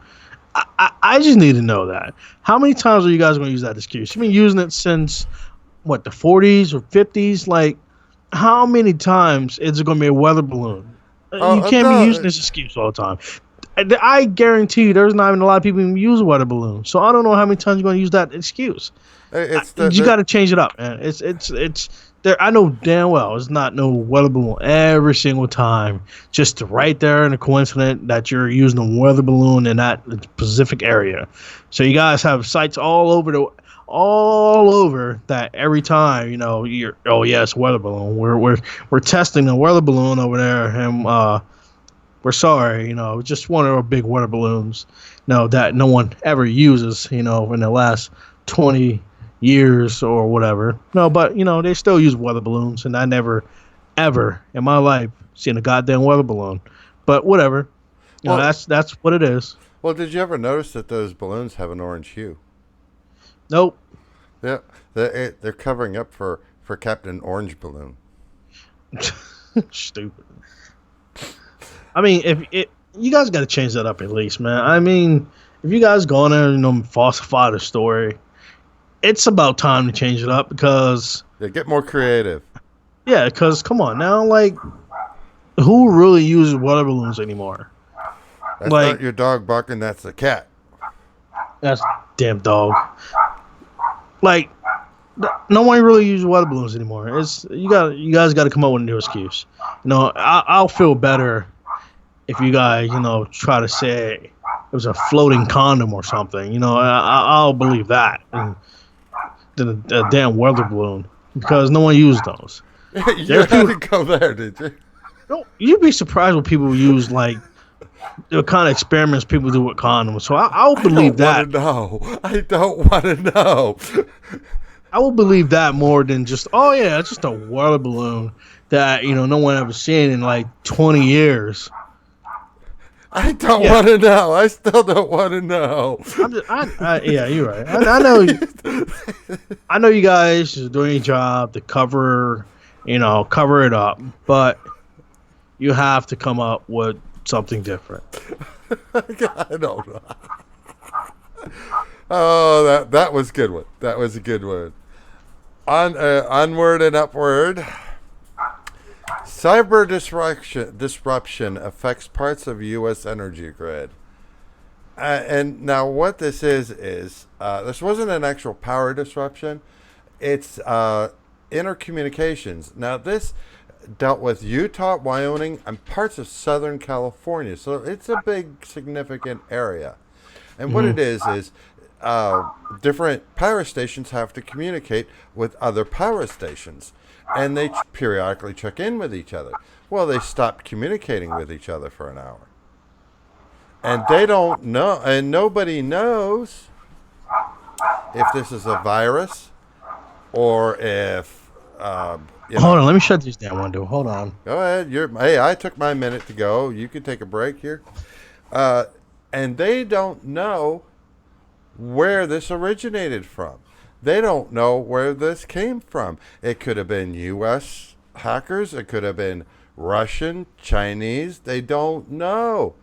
[SPEAKER 2] I just need to know that. How many times are you guys going to use that excuse? You've been using it since what, the 40s or 50s? Like, how many times is it going to be a weather balloon? You can't be using
[SPEAKER 1] No,
[SPEAKER 2] this excuse all the time. I guarantee you, there's not even a lot of people who use a weather balloon. So I don't know how many times you're going to use that excuse.
[SPEAKER 1] it's
[SPEAKER 2] You got to change it up, man. It's there. I know damn well it's not no weather balloon every single time. Just right there in a coincidence that you're using a weather balloon in that specific area. So you guys have sites all over that every time you're, oh yes, weather balloon. We're testing a weather balloon over there, and we're sorry, just one of our big weather balloons, that no one ever uses, in the last 20 years or whatever. No, but they still use weather balloons, and I never, ever in my life seen a goddamn weather balloon. But whatever,
[SPEAKER 1] well.
[SPEAKER 2] that's what it is.
[SPEAKER 1] Well, did you ever notice that those balloons have an orange hue?
[SPEAKER 2] Nope.
[SPEAKER 1] Yeah, they're covering up for Captain Orange Balloon.
[SPEAKER 2] Stupid. I mean, if it, you guys got to change that up at least, man. I mean, if you guys go in there and falsify the story, it's about time to change it up because,
[SPEAKER 1] Yeah, get more creative.
[SPEAKER 2] yeah, because come on now, like, who really uses water balloons anymore?
[SPEAKER 1] That's
[SPEAKER 2] Like,
[SPEAKER 1] not your dog barking. That's the cat.
[SPEAKER 2] that's damn dog. Like, no one really uses water balloons anymore. It's you guys got to come up with a new excuse. I'll feel better if you guys, try to say it was a floating condom or something. I'll believe that than a damn weather balloon because no one used those.
[SPEAKER 1] You
[SPEAKER 2] There's
[SPEAKER 1] had
[SPEAKER 2] people.
[SPEAKER 1] to go there, did you?
[SPEAKER 2] You'd be surprised what people use, like the kind of experiments people do with condoms. So I'll
[SPEAKER 1] I don't
[SPEAKER 2] believe
[SPEAKER 1] want to
[SPEAKER 2] that.
[SPEAKER 1] know. I don't want to know.
[SPEAKER 2] I will believe that more than just, oh yeah, it's just a water balloon that no one ever seen in like 20 years.
[SPEAKER 1] I don't
[SPEAKER 2] Yeah,
[SPEAKER 1] want to know. I still don't want to know.
[SPEAKER 2] yeah, you're right. I know you guys are doing your job to cover it up, but you have to come up with something different.
[SPEAKER 1] I don't know. Oh, that was a good one. That was a good one. Onward and upward. Cyber disruption affects parts of U.S. energy grid. And now what this is this wasn't an actual power disruption. It's intercommunications. Now this dealt with Utah, Wyoming, and parts of Southern California. So it's a big, significant area. And what
[SPEAKER 2] Hmm.
[SPEAKER 1] it is different power stations have to communicate with other power stations, and they periodically check in with each other. Well, they stopped communicating with each other for an hour, and they don't know, and nobody knows if this is a virus or if
[SPEAKER 2] Hold on, let me shut this damn window. Hold on.
[SPEAKER 1] Go ahead. Hey, I took my minute to go. You can take a break here. Uh, and they don't know where this originated from. They don't know where this came from. It could have been U.S. hackers. It could have been Russian, Chinese. They don't know.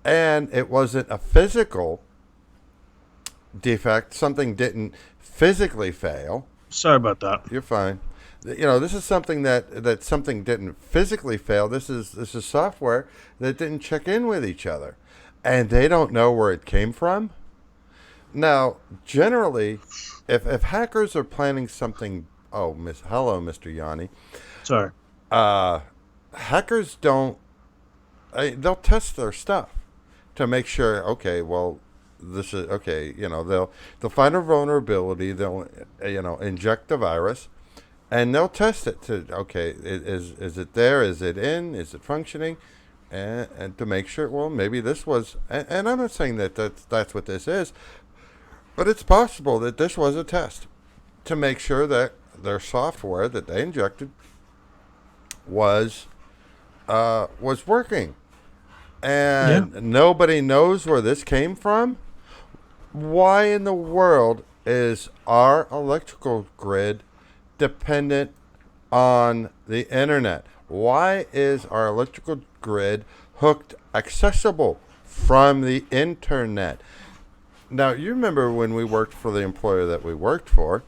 [SPEAKER 1] And it wasn't a physical defect. Something didn't physically fail.
[SPEAKER 2] Sorry about that.
[SPEAKER 1] You're fine. This is something that something didn't physically fail. This is software that didn't check in with each other, and they don't know where it came from. Now, generally, if hackers are planning something, hello, Mr. Yanni.
[SPEAKER 2] Sorry.
[SPEAKER 1] Hackers don't. They'll test their stuff to make sure. Okay, well, this is okay. They'll find a vulnerability. They'll inject the virus, and they'll test it to, okay, is it there? Is it in? Is it functioning? and to make sure, well, maybe this was, and I'm not saying that that's what this is, but it's possible that this was a test to make sure that their software that they injected was working.
[SPEAKER 2] Yeah.
[SPEAKER 1] And nobody knows where this came from. Why in the world is our electrical grid dependent on the internet? Why is our electrical grid hooked accessible from the internet? Now, you remember when we worked for the employer that we worked for,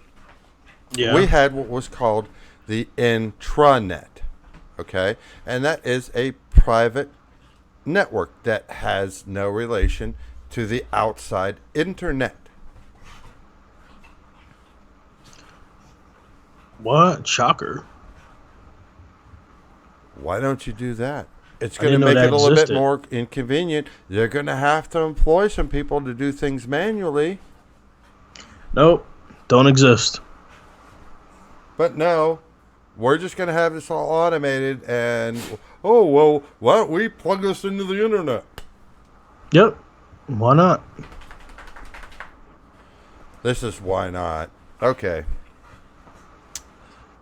[SPEAKER 2] Yeah.
[SPEAKER 1] we had what was called the intranet, okay? And that is a private network that has no relation to the outside internet.
[SPEAKER 2] What? Shocker.
[SPEAKER 1] Why don't you do that? It's
[SPEAKER 2] I
[SPEAKER 1] going to
[SPEAKER 2] didn't know
[SPEAKER 1] make
[SPEAKER 2] that
[SPEAKER 1] it a little bit
[SPEAKER 2] existed.
[SPEAKER 1] more inconvenient. You're going to have to employ some people to do things manually.
[SPEAKER 2] Nope. Don't exist.
[SPEAKER 1] But no, we're just going to have this all automated and, oh, well, why don't we plug this into the internet?
[SPEAKER 2] Yep. Why not?
[SPEAKER 1] This is why not. Okay.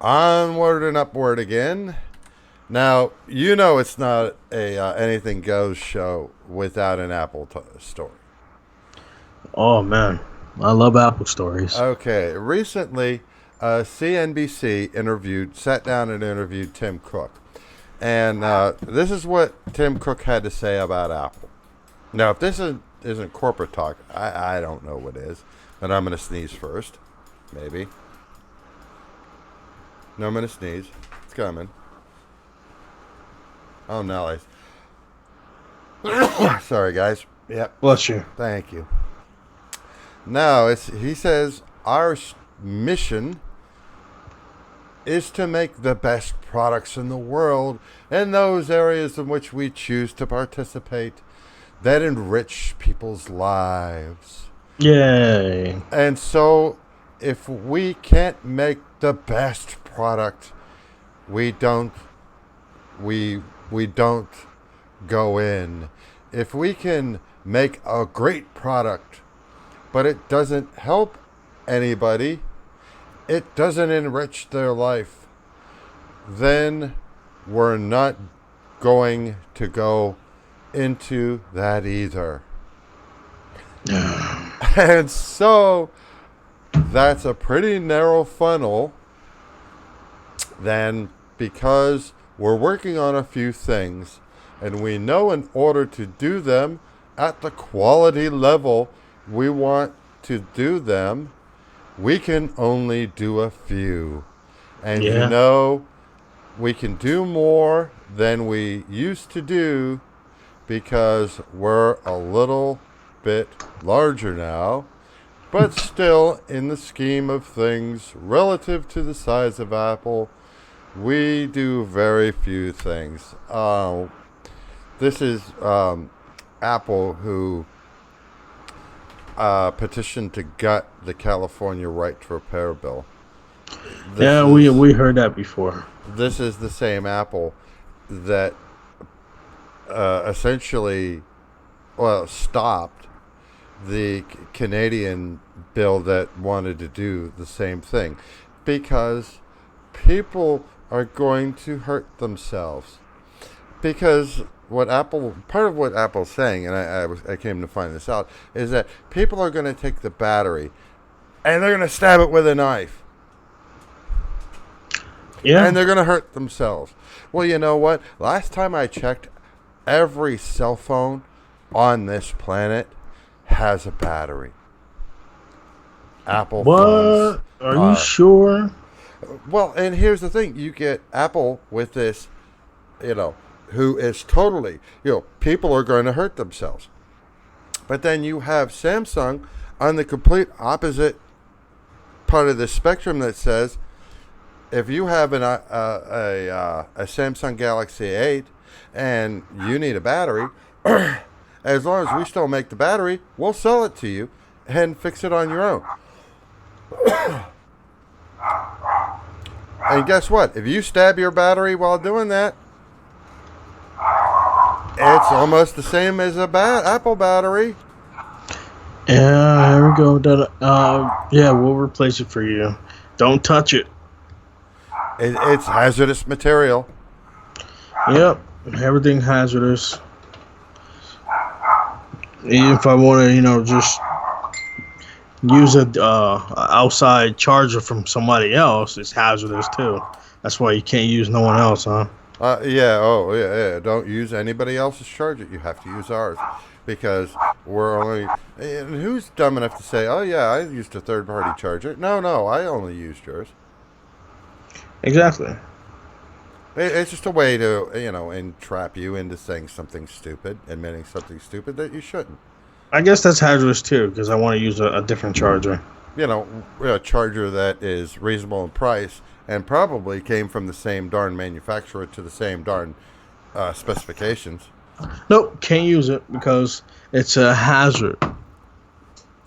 [SPEAKER 1] Onward and upward again. Now, you know it's not a anything goes show without an Apple story.
[SPEAKER 2] Oh man, I love Apple stories.
[SPEAKER 1] Okay, recently, CNBC sat down and interviewed Tim Cook. And this is what Tim Cook had to say about Apple. Now, if this isn't corporate talk, I don't know what is. But I'm going to sneeze first. Maybe. No, I'm going to sneeze. It's coming. Oh, no. Sorry, guys. Yep.
[SPEAKER 2] Bless you.
[SPEAKER 1] Thank you. Now, he says, our mission is to make the best products in the world in those areas in which we choose to participate that enrich people's lives.
[SPEAKER 2] Yay.
[SPEAKER 1] And so, if we can't make the best product, we don't go in. If we can make a great product, but it doesn't help anybody, it doesn't enrich their life, then we're not going to go into that either. And so that's a pretty narrow funnel. Then, because we're working on a few things, and we know in order to do them at the quality level we want to do them, we can only do a few. And
[SPEAKER 2] Yeah.
[SPEAKER 1] you know, we can do more than we used to do because we're a little bit larger now. But still, in the scheme of things, relative to the size of Apple, we do very few things. This is Apple who petitioned to gut the California right to repair bill.
[SPEAKER 2] We heard that before.
[SPEAKER 1] This is the same Apple that essentially, stopped the Canadian bill that wanted to do the same thing, because people are going to hurt themselves. Because part of what Apple's saying, and I came to find this out, is that people are going to take the battery and they're going to stab it with a knife.
[SPEAKER 2] Yeah.
[SPEAKER 1] And they're going to hurt themselves. Well, you know what? Last time I checked, every cell phone on this planet has a battery. Apple phones.
[SPEAKER 2] What? Are you sure?
[SPEAKER 1] Well, and here's the thing. You get Apple with this, who is totally, people are going to hurt themselves. But then you have Samsung on the complete opposite part of the spectrum that says, if you have a Samsung Galaxy 8 and you need a battery, as long as we still make the battery, we'll sell it to you and fix it on your own. And guess what? If you stab your battery while doing that, It's almost the same as a Apple battery.
[SPEAKER 2] Yeah, here we go. Yeah, we'll replace it for you. Don't touch it.
[SPEAKER 1] It's hazardous material.
[SPEAKER 2] Yep, everything hazardous. Even if I want to, just use a outside charger from somebody else, it's hazardous too. That's why you can't use no one else, huh?
[SPEAKER 1] Yeah. Oh, yeah. Don't use anybody else's charger. You have to use ours because we're only. And who's dumb enough to say, "Oh, yeah, I used a third-party charger"? No, I only used yours.
[SPEAKER 2] Exactly.
[SPEAKER 1] It's just a way to, entrap you into saying something stupid, admitting something stupid that you shouldn't.
[SPEAKER 2] I guess that's hazardous too, because I want to use a different charger.
[SPEAKER 1] A charger that is reasonable in price and probably came from the same darn manufacturer to the same darn specifications.
[SPEAKER 2] Nope, can't use it because it's a hazard.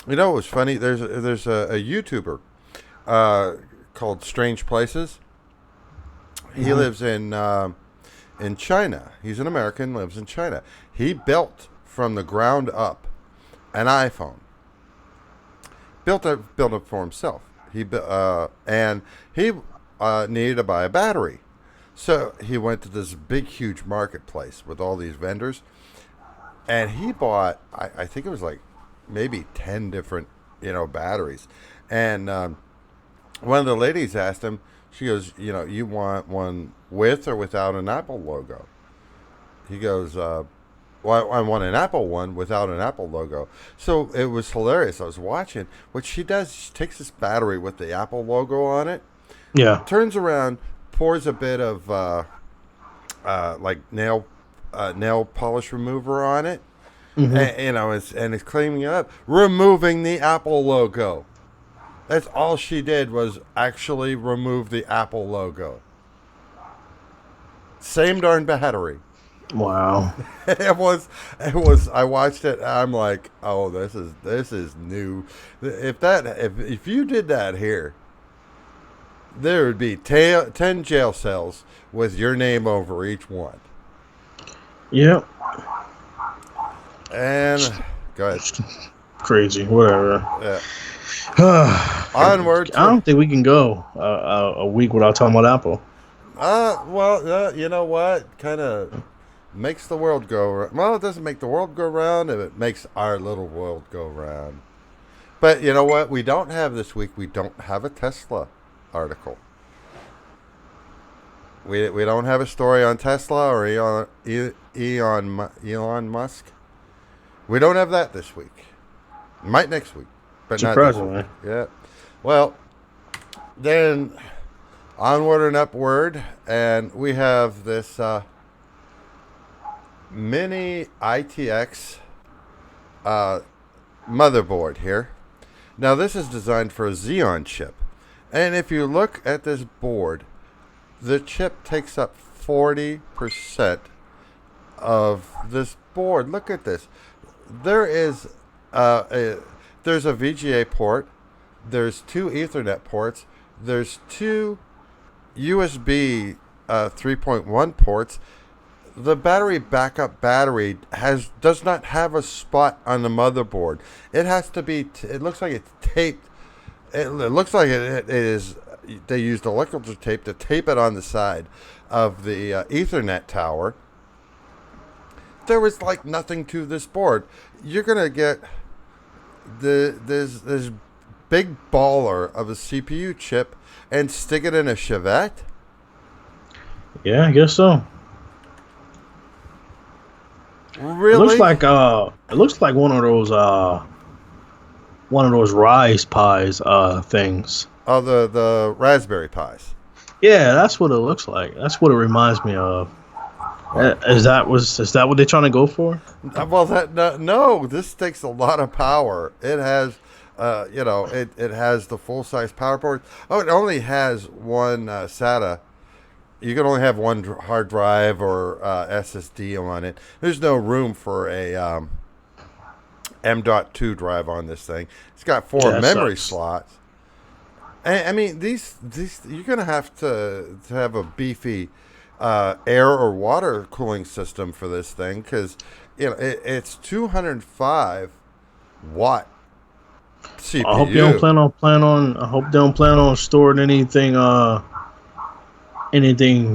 [SPEAKER 1] You know what was funny? There's a YouTuber called Strange Places. He lives in China. He's an American, lives in China. He built from the ground up an iPhone. Built it for himself. And he needed to buy a battery, so he went to this big, huge marketplace with all these vendors, and he bought. I think it was like maybe 10 different, batteries, and one of the ladies asked him. She goes, you want one with or without an Apple logo? He goes, well, I want an Apple one without an Apple logo. So it was hilarious. I was watching. What she does, she takes this battery with the Apple logo on it,
[SPEAKER 2] Yeah.
[SPEAKER 1] turns around, pours a bit of like nail polish remover on it, and it's cleaning it up, removing the Apple logo. That's all she did was actually remove the Apple logo. If darn battery.
[SPEAKER 2] Wow.
[SPEAKER 1] It was. I watched it. I'm like, oh, this is new. If you did that here, there would be 10 jail cells with your name over each one.
[SPEAKER 2] Yep.
[SPEAKER 1] And go ahead.
[SPEAKER 2] Crazy. Whatever.
[SPEAKER 1] Yeah. Onward.
[SPEAKER 2] I don't think we can go a week without talking about Apple.
[SPEAKER 1] You know what? Kind of makes the world go round. Well, it doesn't make the world go round. It makes our little world go round. But you know what? We don't have this week. We don't have a Tesla article. We don't have a story on Tesla or Elon Musk. We don't have that this week. Might next week. But not this week. Yeah. Well, then onward and upward, and we have this Mini-ITX motherboard here. Now, this is designed for a Xeon chip. And if you look at this board, the chip takes up 40% of this board. Look at this. There's a VGA port. There's 2 Ethernet ports. There's 2 USB 3.1 ports. The battery backup battery does not have a spot on the motherboard. It has to be. It looks like it's taped. It looks like it is. They used electrical tape to tape it on the side of the Ethernet tower. There was like nothing to this board. You're gonna get this big baller of a CPU chip and stick it in a Chevette.
[SPEAKER 2] Yeah, I guess so.
[SPEAKER 1] Really?
[SPEAKER 2] It looks like one of those Rise Pies things.
[SPEAKER 1] Oh, the Raspberry Pis.
[SPEAKER 2] Yeah, that's what it looks like. That's what it reminds me of. Is that what they're trying to go for?
[SPEAKER 1] Well, no. This takes a lot of power. It has, it has the full size power port. Oh, it only has one SATA. You can only have one hard drive or SSD on it. There's no room for a M.2 drive on this thing. It's got 4 memory slots. And, I mean, these you're gonna have to have a beefy air or water cooling system for this thing, because it's 205 watt CPU.
[SPEAKER 2] I hope they don't I hope they don't plan on storing anything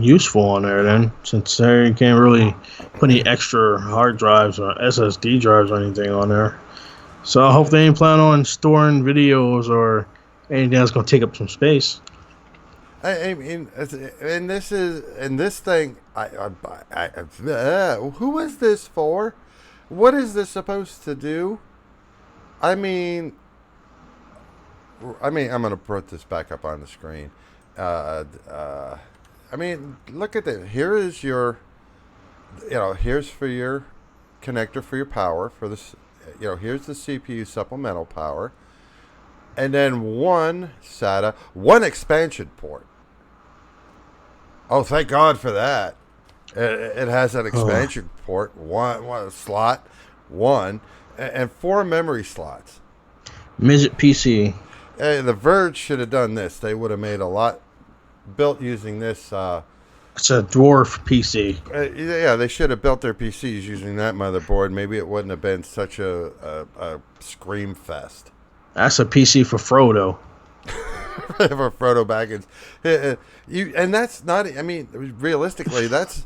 [SPEAKER 2] useful on there then, since they can't really put any extra hard drives or SSD drives or anything on there. So I hope they ain't plan on storing videos or anything that's gonna take up some space.
[SPEAKER 1] I mean, and this thing. Who is this for? What is this supposed to do? I mean, I'm gonna put this back up on the screen. I mean, look at this. Here is your, here's for your connector for your power for this. Here's the CPU supplemental power, and then one SATA, one expansion port. Oh, thank God for that. It has an expansion port, one slot, and 4 memory slots.
[SPEAKER 2] Midget PC.
[SPEAKER 1] The Verge should have done this. They would have made a lot built using this.
[SPEAKER 2] It's a dwarf PC.
[SPEAKER 1] Yeah, they should have built their PCs using that motherboard. Maybe it wouldn't have been such a scream fest.
[SPEAKER 2] That's a PC for Frodo.
[SPEAKER 1] For Frodo Baggins. And that's not, I mean, realistically, that's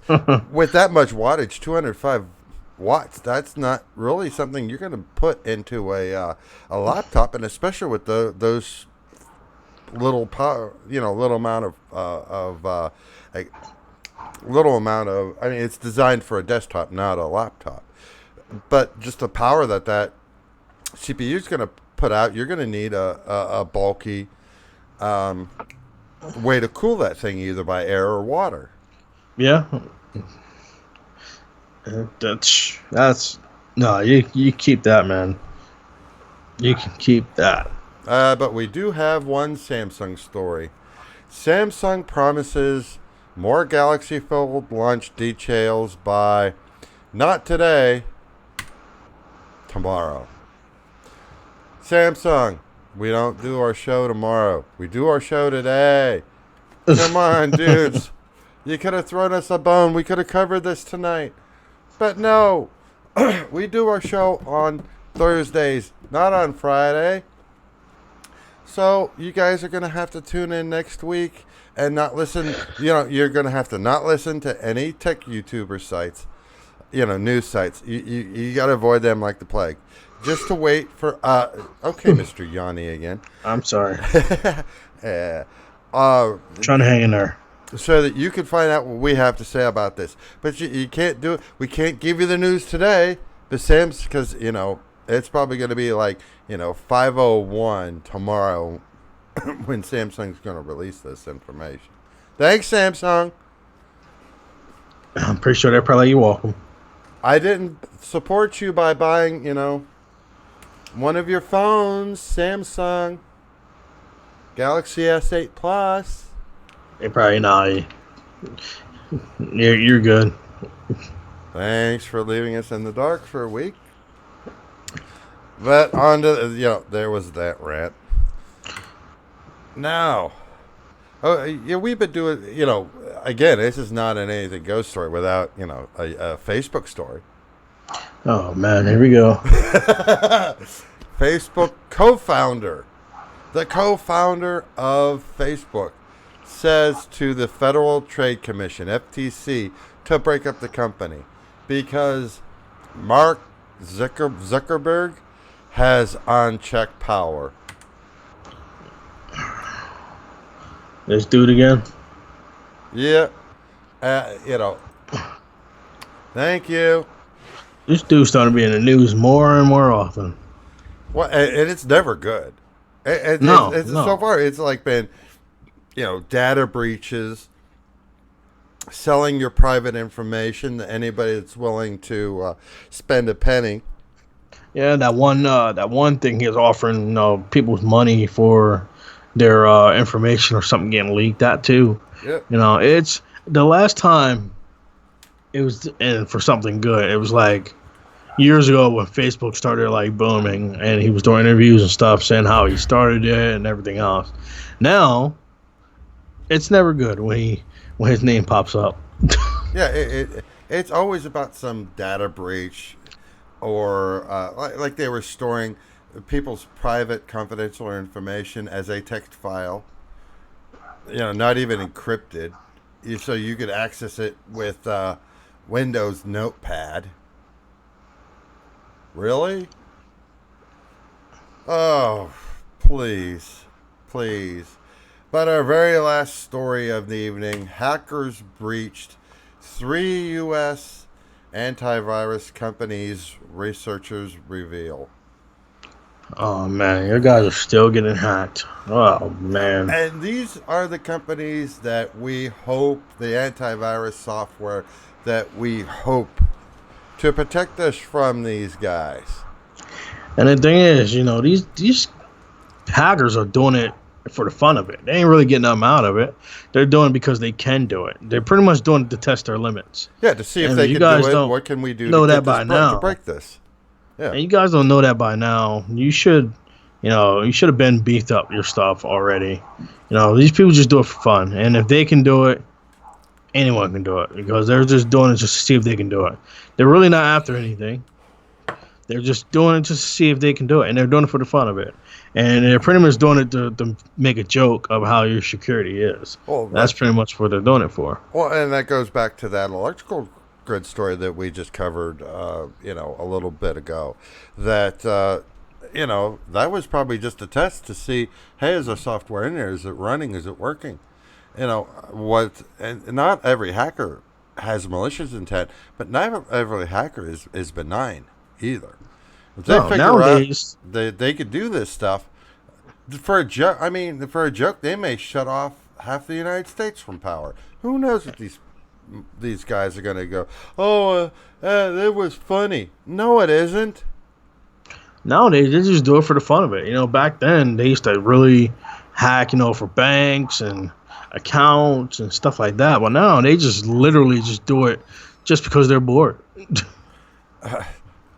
[SPEAKER 1] with that much wattage, 205 watts, that's not really something you're going to put into a laptop, and especially with those little power, little amount of, I mean, it's designed for a desktop, not a laptop. But just the power that CPU is going to put out, you're going to need a bulky way to cool that thing, either by air or water.
[SPEAKER 2] Yeah. That's no, you keep that, man. You can keep that.
[SPEAKER 1] But we do have one Samsung story. Samsung promises more Galaxy Fold launch details by not today, tomorrow. Samsung, we don't do our show tomorrow. We do our show today. Come on, dudes. You could have thrown us a bone. We could have covered this tonight. But no, we do our show on Thursdays, not on Friday. So you guys are going to have to tune in next week and not listen. You're going to have to not listen to any tech YouTuber sites, news sites. You got to avoid them like the plague. Just to wait for, okay, Mr. Yanni again.
[SPEAKER 2] I'm sorry.
[SPEAKER 1] Trying
[SPEAKER 2] to hang in there.
[SPEAKER 1] So that you can find out what we have to say about this. But you can't do it. We can't give you the news today. Because, it's probably going to be like, 5:01 tomorrow when Samsung's going to release this information. Thanks, Samsung.
[SPEAKER 2] I'm pretty sure they're probably welcome.
[SPEAKER 1] I didn't support you by buying, one of your phones, Samsung Galaxy S8 Plus.
[SPEAKER 2] They probably not. You're good.
[SPEAKER 1] Thanks for leaving us in the dark for a week. But on to, there was that rant. Now, we've been doing, again, this is not an anything goes story without, a Facebook story.
[SPEAKER 2] Oh, man, here we go.
[SPEAKER 1] Facebook the co-founder of Facebook, says to the Federal Trade Commission, FTC, to break up the company because Mark Zuckerberg has unchecked power.
[SPEAKER 2] Let's do it again.
[SPEAKER 1] Yeah. Thank you.
[SPEAKER 2] This dude's starting to be in the news more and more often.
[SPEAKER 1] Well, and it's never good.
[SPEAKER 2] No.
[SPEAKER 1] So far, it's like been, data breaches, selling your private information to anybody that's willing to spend a penny.
[SPEAKER 2] Yeah, that one thing he was offering people's money for their information or something getting leaked. That too.
[SPEAKER 1] Yep.
[SPEAKER 2] It's the last time it was, and for something good. It was like years ago when Facebook started like booming, and he was doing interviews and stuff saying how he started it and everything else. Now, it's never good when his name pops up.
[SPEAKER 1] Yeah, it's always about some data breach or like they were storing people's private confidential information as a text file, not even encrypted, so you could access it with Windows Notepad. Really? Oh, please, please. But our very last story of the evening, hackers breached three U.S. antivirus companies, researchers reveal.
[SPEAKER 2] Oh man, your guys are still getting hacked. Oh man.
[SPEAKER 1] And these are the companies that we hope, the antivirus software that we hope to protect us from these guys.
[SPEAKER 2] And the thing is, these hackers are doing it for the fun of it. They ain't really getting them out of it. They're doing it because they can do it. They're pretty much doing it to test their limits.
[SPEAKER 1] Yeah, to see if
[SPEAKER 2] And
[SPEAKER 1] they
[SPEAKER 2] you
[SPEAKER 1] can
[SPEAKER 2] guys
[SPEAKER 1] do it.
[SPEAKER 2] don't
[SPEAKER 1] What can we do
[SPEAKER 2] know
[SPEAKER 1] to
[SPEAKER 2] that
[SPEAKER 1] get
[SPEAKER 2] by
[SPEAKER 1] this
[SPEAKER 2] now.
[SPEAKER 1] to break this? Yeah.
[SPEAKER 2] And you guys don't know that by now. You should have been beefed up your stuff already. These people just do it for fun. And if they can do it, anyone can do it because they're just doing it just to see if they can do it. They're really not after anything. They're just doing it just to see if they can do it, and they're doing it for the fun of it. And they're pretty much doing it to make a joke of how your security is.
[SPEAKER 1] Well,
[SPEAKER 2] That's pretty much what they're doing it for.
[SPEAKER 1] Well, and that goes back to that electrical grid story that we just covered, a little bit ago. That, that was probably just a test to see, hey, is our software in there? Is it running? Is it working? And not every hacker has malicious intent, but not every hacker is benign either. If they figure
[SPEAKER 2] nowadays,
[SPEAKER 1] out they could do this stuff for a joke, for a joke, they may shut off half the United States from power. Who knows if these guys are going to go, it was funny. No, it isn't.
[SPEAKER 2] nowadays they just do it for the fun of it. Back then they used to really hack, for banks and accounts and stuff like that. But now they just literally just do it just because they're bored.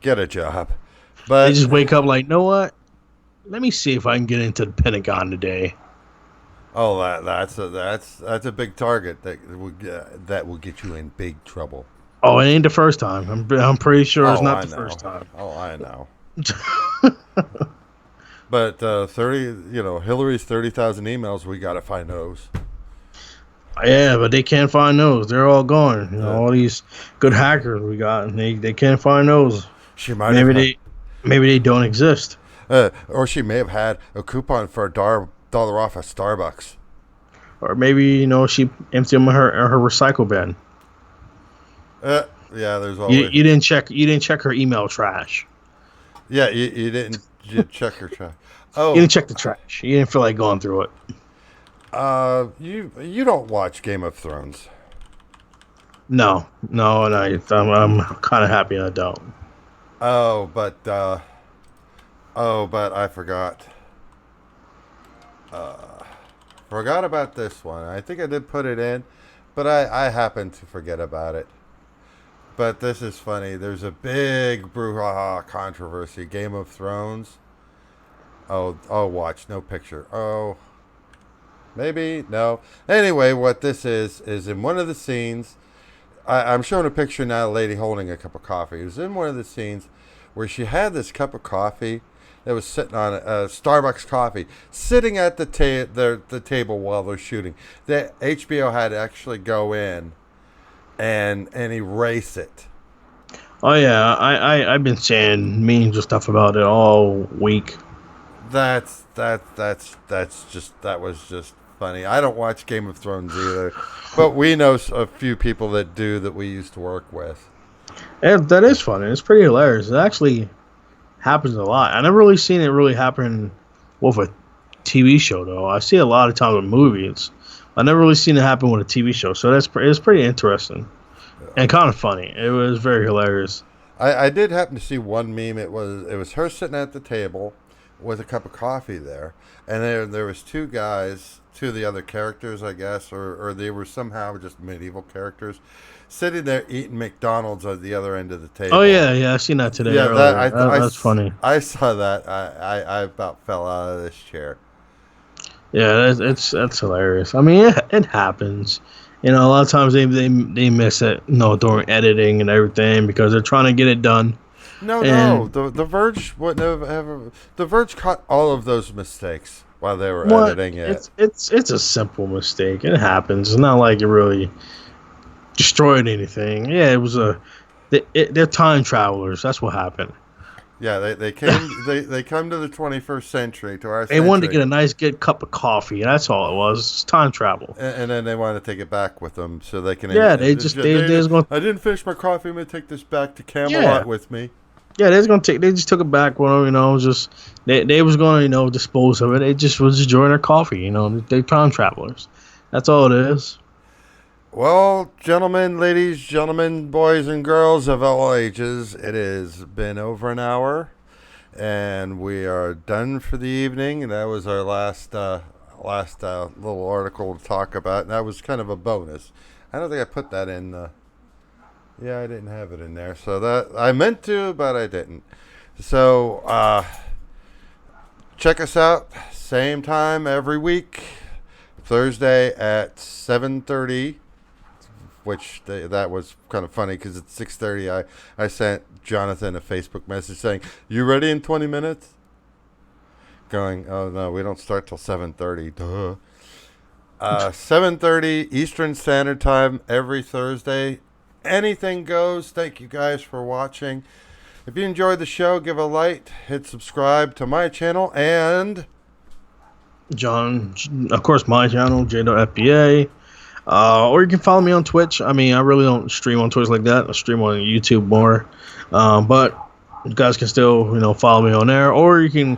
[SPEAKER 1] Get a job. But
[SPEAKER 2] They just wake up like, know what? Let me see if I can get into the Pentagon today.
[SPEAKER 1] oh, that's a big target that will get you in big trouble.
[SPEAKER 2] Oh, it ain't the first time. I'm pretty sure it's
[SPEAKER 1] Oh,
[SPEAKER 2] not
[SPEAKER 1] I
[SPEAKER 2] the
[SPEAKER 1] know.
[SPEAKER 2] first time.
[SPEAKER 1] Oh, I know. But 30, Hillary's 30,000 emails. We got to find those.
[SPEAKER 2] Yeah, but they can't find those. They're all gone.
[SPEAKER 1] Yeah.
[SPEAKER 2] All these good hackers we got, and they can't find those.
[SPEAKER 1] She might
[SPEAKER 2] Maybe they don't exist.
[SPEAKER 1] or she may have had a coupon for $1 off at Starbucks.
[SPEAKER 2] Or maybe she emptied them in her recycle bin.
[SPEAKER 1] Yeah, there's always.
[SPEAKER 2] You didn't check her email trash.
[SPEAKER 1] Yeah, you didn't check her trash. Oh,
[SPEAKER 2] You didn't check the trash. You didn't feel like going through it.
[SPEAKER 1] you don't watch Game of Thrones.
[SPEAKER 2] No, and I'm kind of happy I don't.
[SPEAKER 1] Oh, but I forgot. Forgot about this one. I think I did put it in, but I happened to forget about it. But this is funny. There's a big brouhaha controversy. Game of Thrones. Oh, watch. No picture. Oh, maybe. No. Anyway, what this is in one of the scenes, I'm showing a picture now, a lady holding a cup of coffee. It was in one of the scenes where she had this cup of coffee that was sitting on a Starbucks coffee, sitting at the table while they're shooting. The HBO had to actually go in and erase it.
[SPEAKER 2] Oh yeah, I've been saying memes and stuff about it all week.
[SPEAKER 1] That was just funny. I don't watch Game of Thrones either, but we know a few people that do that we used to work with.
[SPEAKER 2] And that is funny. It's pretty hilarious. It actually happens a lot. I never really seen it really happen with a TV show though. I see it a lot of times with movies. I never really seen it happen with a TV show. So it's pretty interesting and kind of funny. It was very hilarious.
[SPEAKER 1] I did happen to see one meme. It was her sitting at the table with a cup of coffee there, and there was two guys, two of the other characters, I guess, or they were somehow just medieval characters, sitting there eating McDonald's at the other end of the table.
[SPEAKER 2] Oh yeah, I seen that today.
[SPEAKER 1] Yeah,
[SPEAKER 2] that's funny.
[SPEAKER 1] I saw that. I about fell out of this chair.
[SPEAKER 2] Yeah, that's hilarious. I mean, it happens, You know, a lot of times they miss it, during editing and everything because they're trying to get it done.
[SPEAKER 1] No.
[SPEAKER 2] And
[SPEAKER 1] The Verge wouldn't have ever. The Verge caught all of those mistakes while they were
[SPEAKER 2] what
[SPEAKER 1] editing it.
[SPEAKER 2] it's a simple mistake. It happens. It's not like it really destroyed anything. Yeah, it was they're time travelers. That's what happened.
[SPEAKER 1] Yeah, they came they come to the 21st century, to our
[SPEAKER 2] They wanted to
[SPEAKER 1] century,
[SPEAKER 2] get a nice good cup of coffee. That's all it was. It's time travel.
[SPEAKER 1] and then they want to take it back with them so they can.
[SPEAKER 2] Yeah, they just gonna
[SPEAKER 1] I didn't finish my coffee. I'm gonna take this back to
[SPEAKER 2] yeah
[SPEAKER 1] Camelot with me.
[SPEAKER 2] yeah they was gonna take they just took it back with them. Just they was gonna dispose of it. They just was enjoying their coffee. They time travelers. That's all it is.
[SPEAKER 1] Well, gentlemen, ladies, gentlemen, boys and girls of all ages, it has been over an hour, and we are done for the evening. And that was our last little article to talk about. And that was kind of a bonus. I don't think I put that in. Yeah, I didn't have it in there. So that I meant to, but I didn't. So check us out. Same time every week, Thursday at 7:30. That was kind of funny because at 6:30 I sent Jonathan a Facebook message saying, "You ready in 20 minutes?" Going, "Oh no, we don't start till 7:30." Duh. 7:30 Eastern Standard Time every Thursday. Anything goes. Thank you guys for watching. If you enjoyed the show, give a like, hit subscribe to my channel, and
[SPEAKER 2] John, of course, my channel, J.FBA. Or you can follow me on Twitch. I mean, I really don't stream on Twitch like that. I stream on YouTube more. But you guys can still, follow me on there. Or you can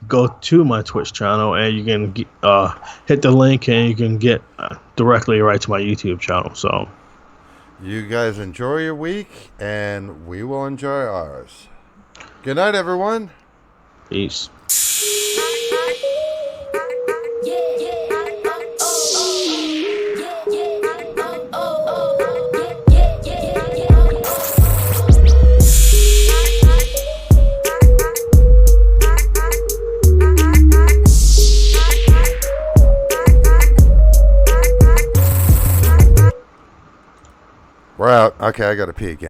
[SPEAKER 2] go to my Twitch channel and you can hit the link and you can get directly right to my YouTube channel. So
[SPEAKER 1] you guys enjoy your week, and we will enjoy ours. Good night, everyone.
[SPEAKER 2] peace.
[SPEAKER 1] We're out. Okay, I gotta pee again.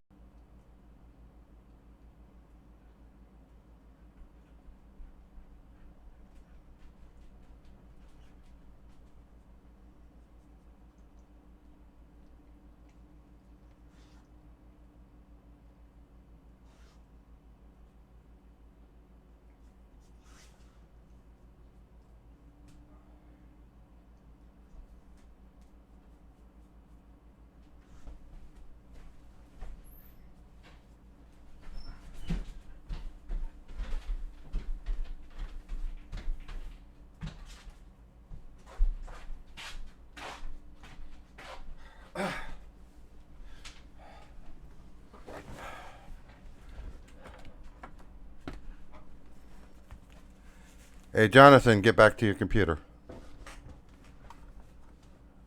[SPEAKER 1] Hey, Jonathan, get back to your computer.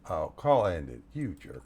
[SPEAKER 1] Oh, call ended. You jerk.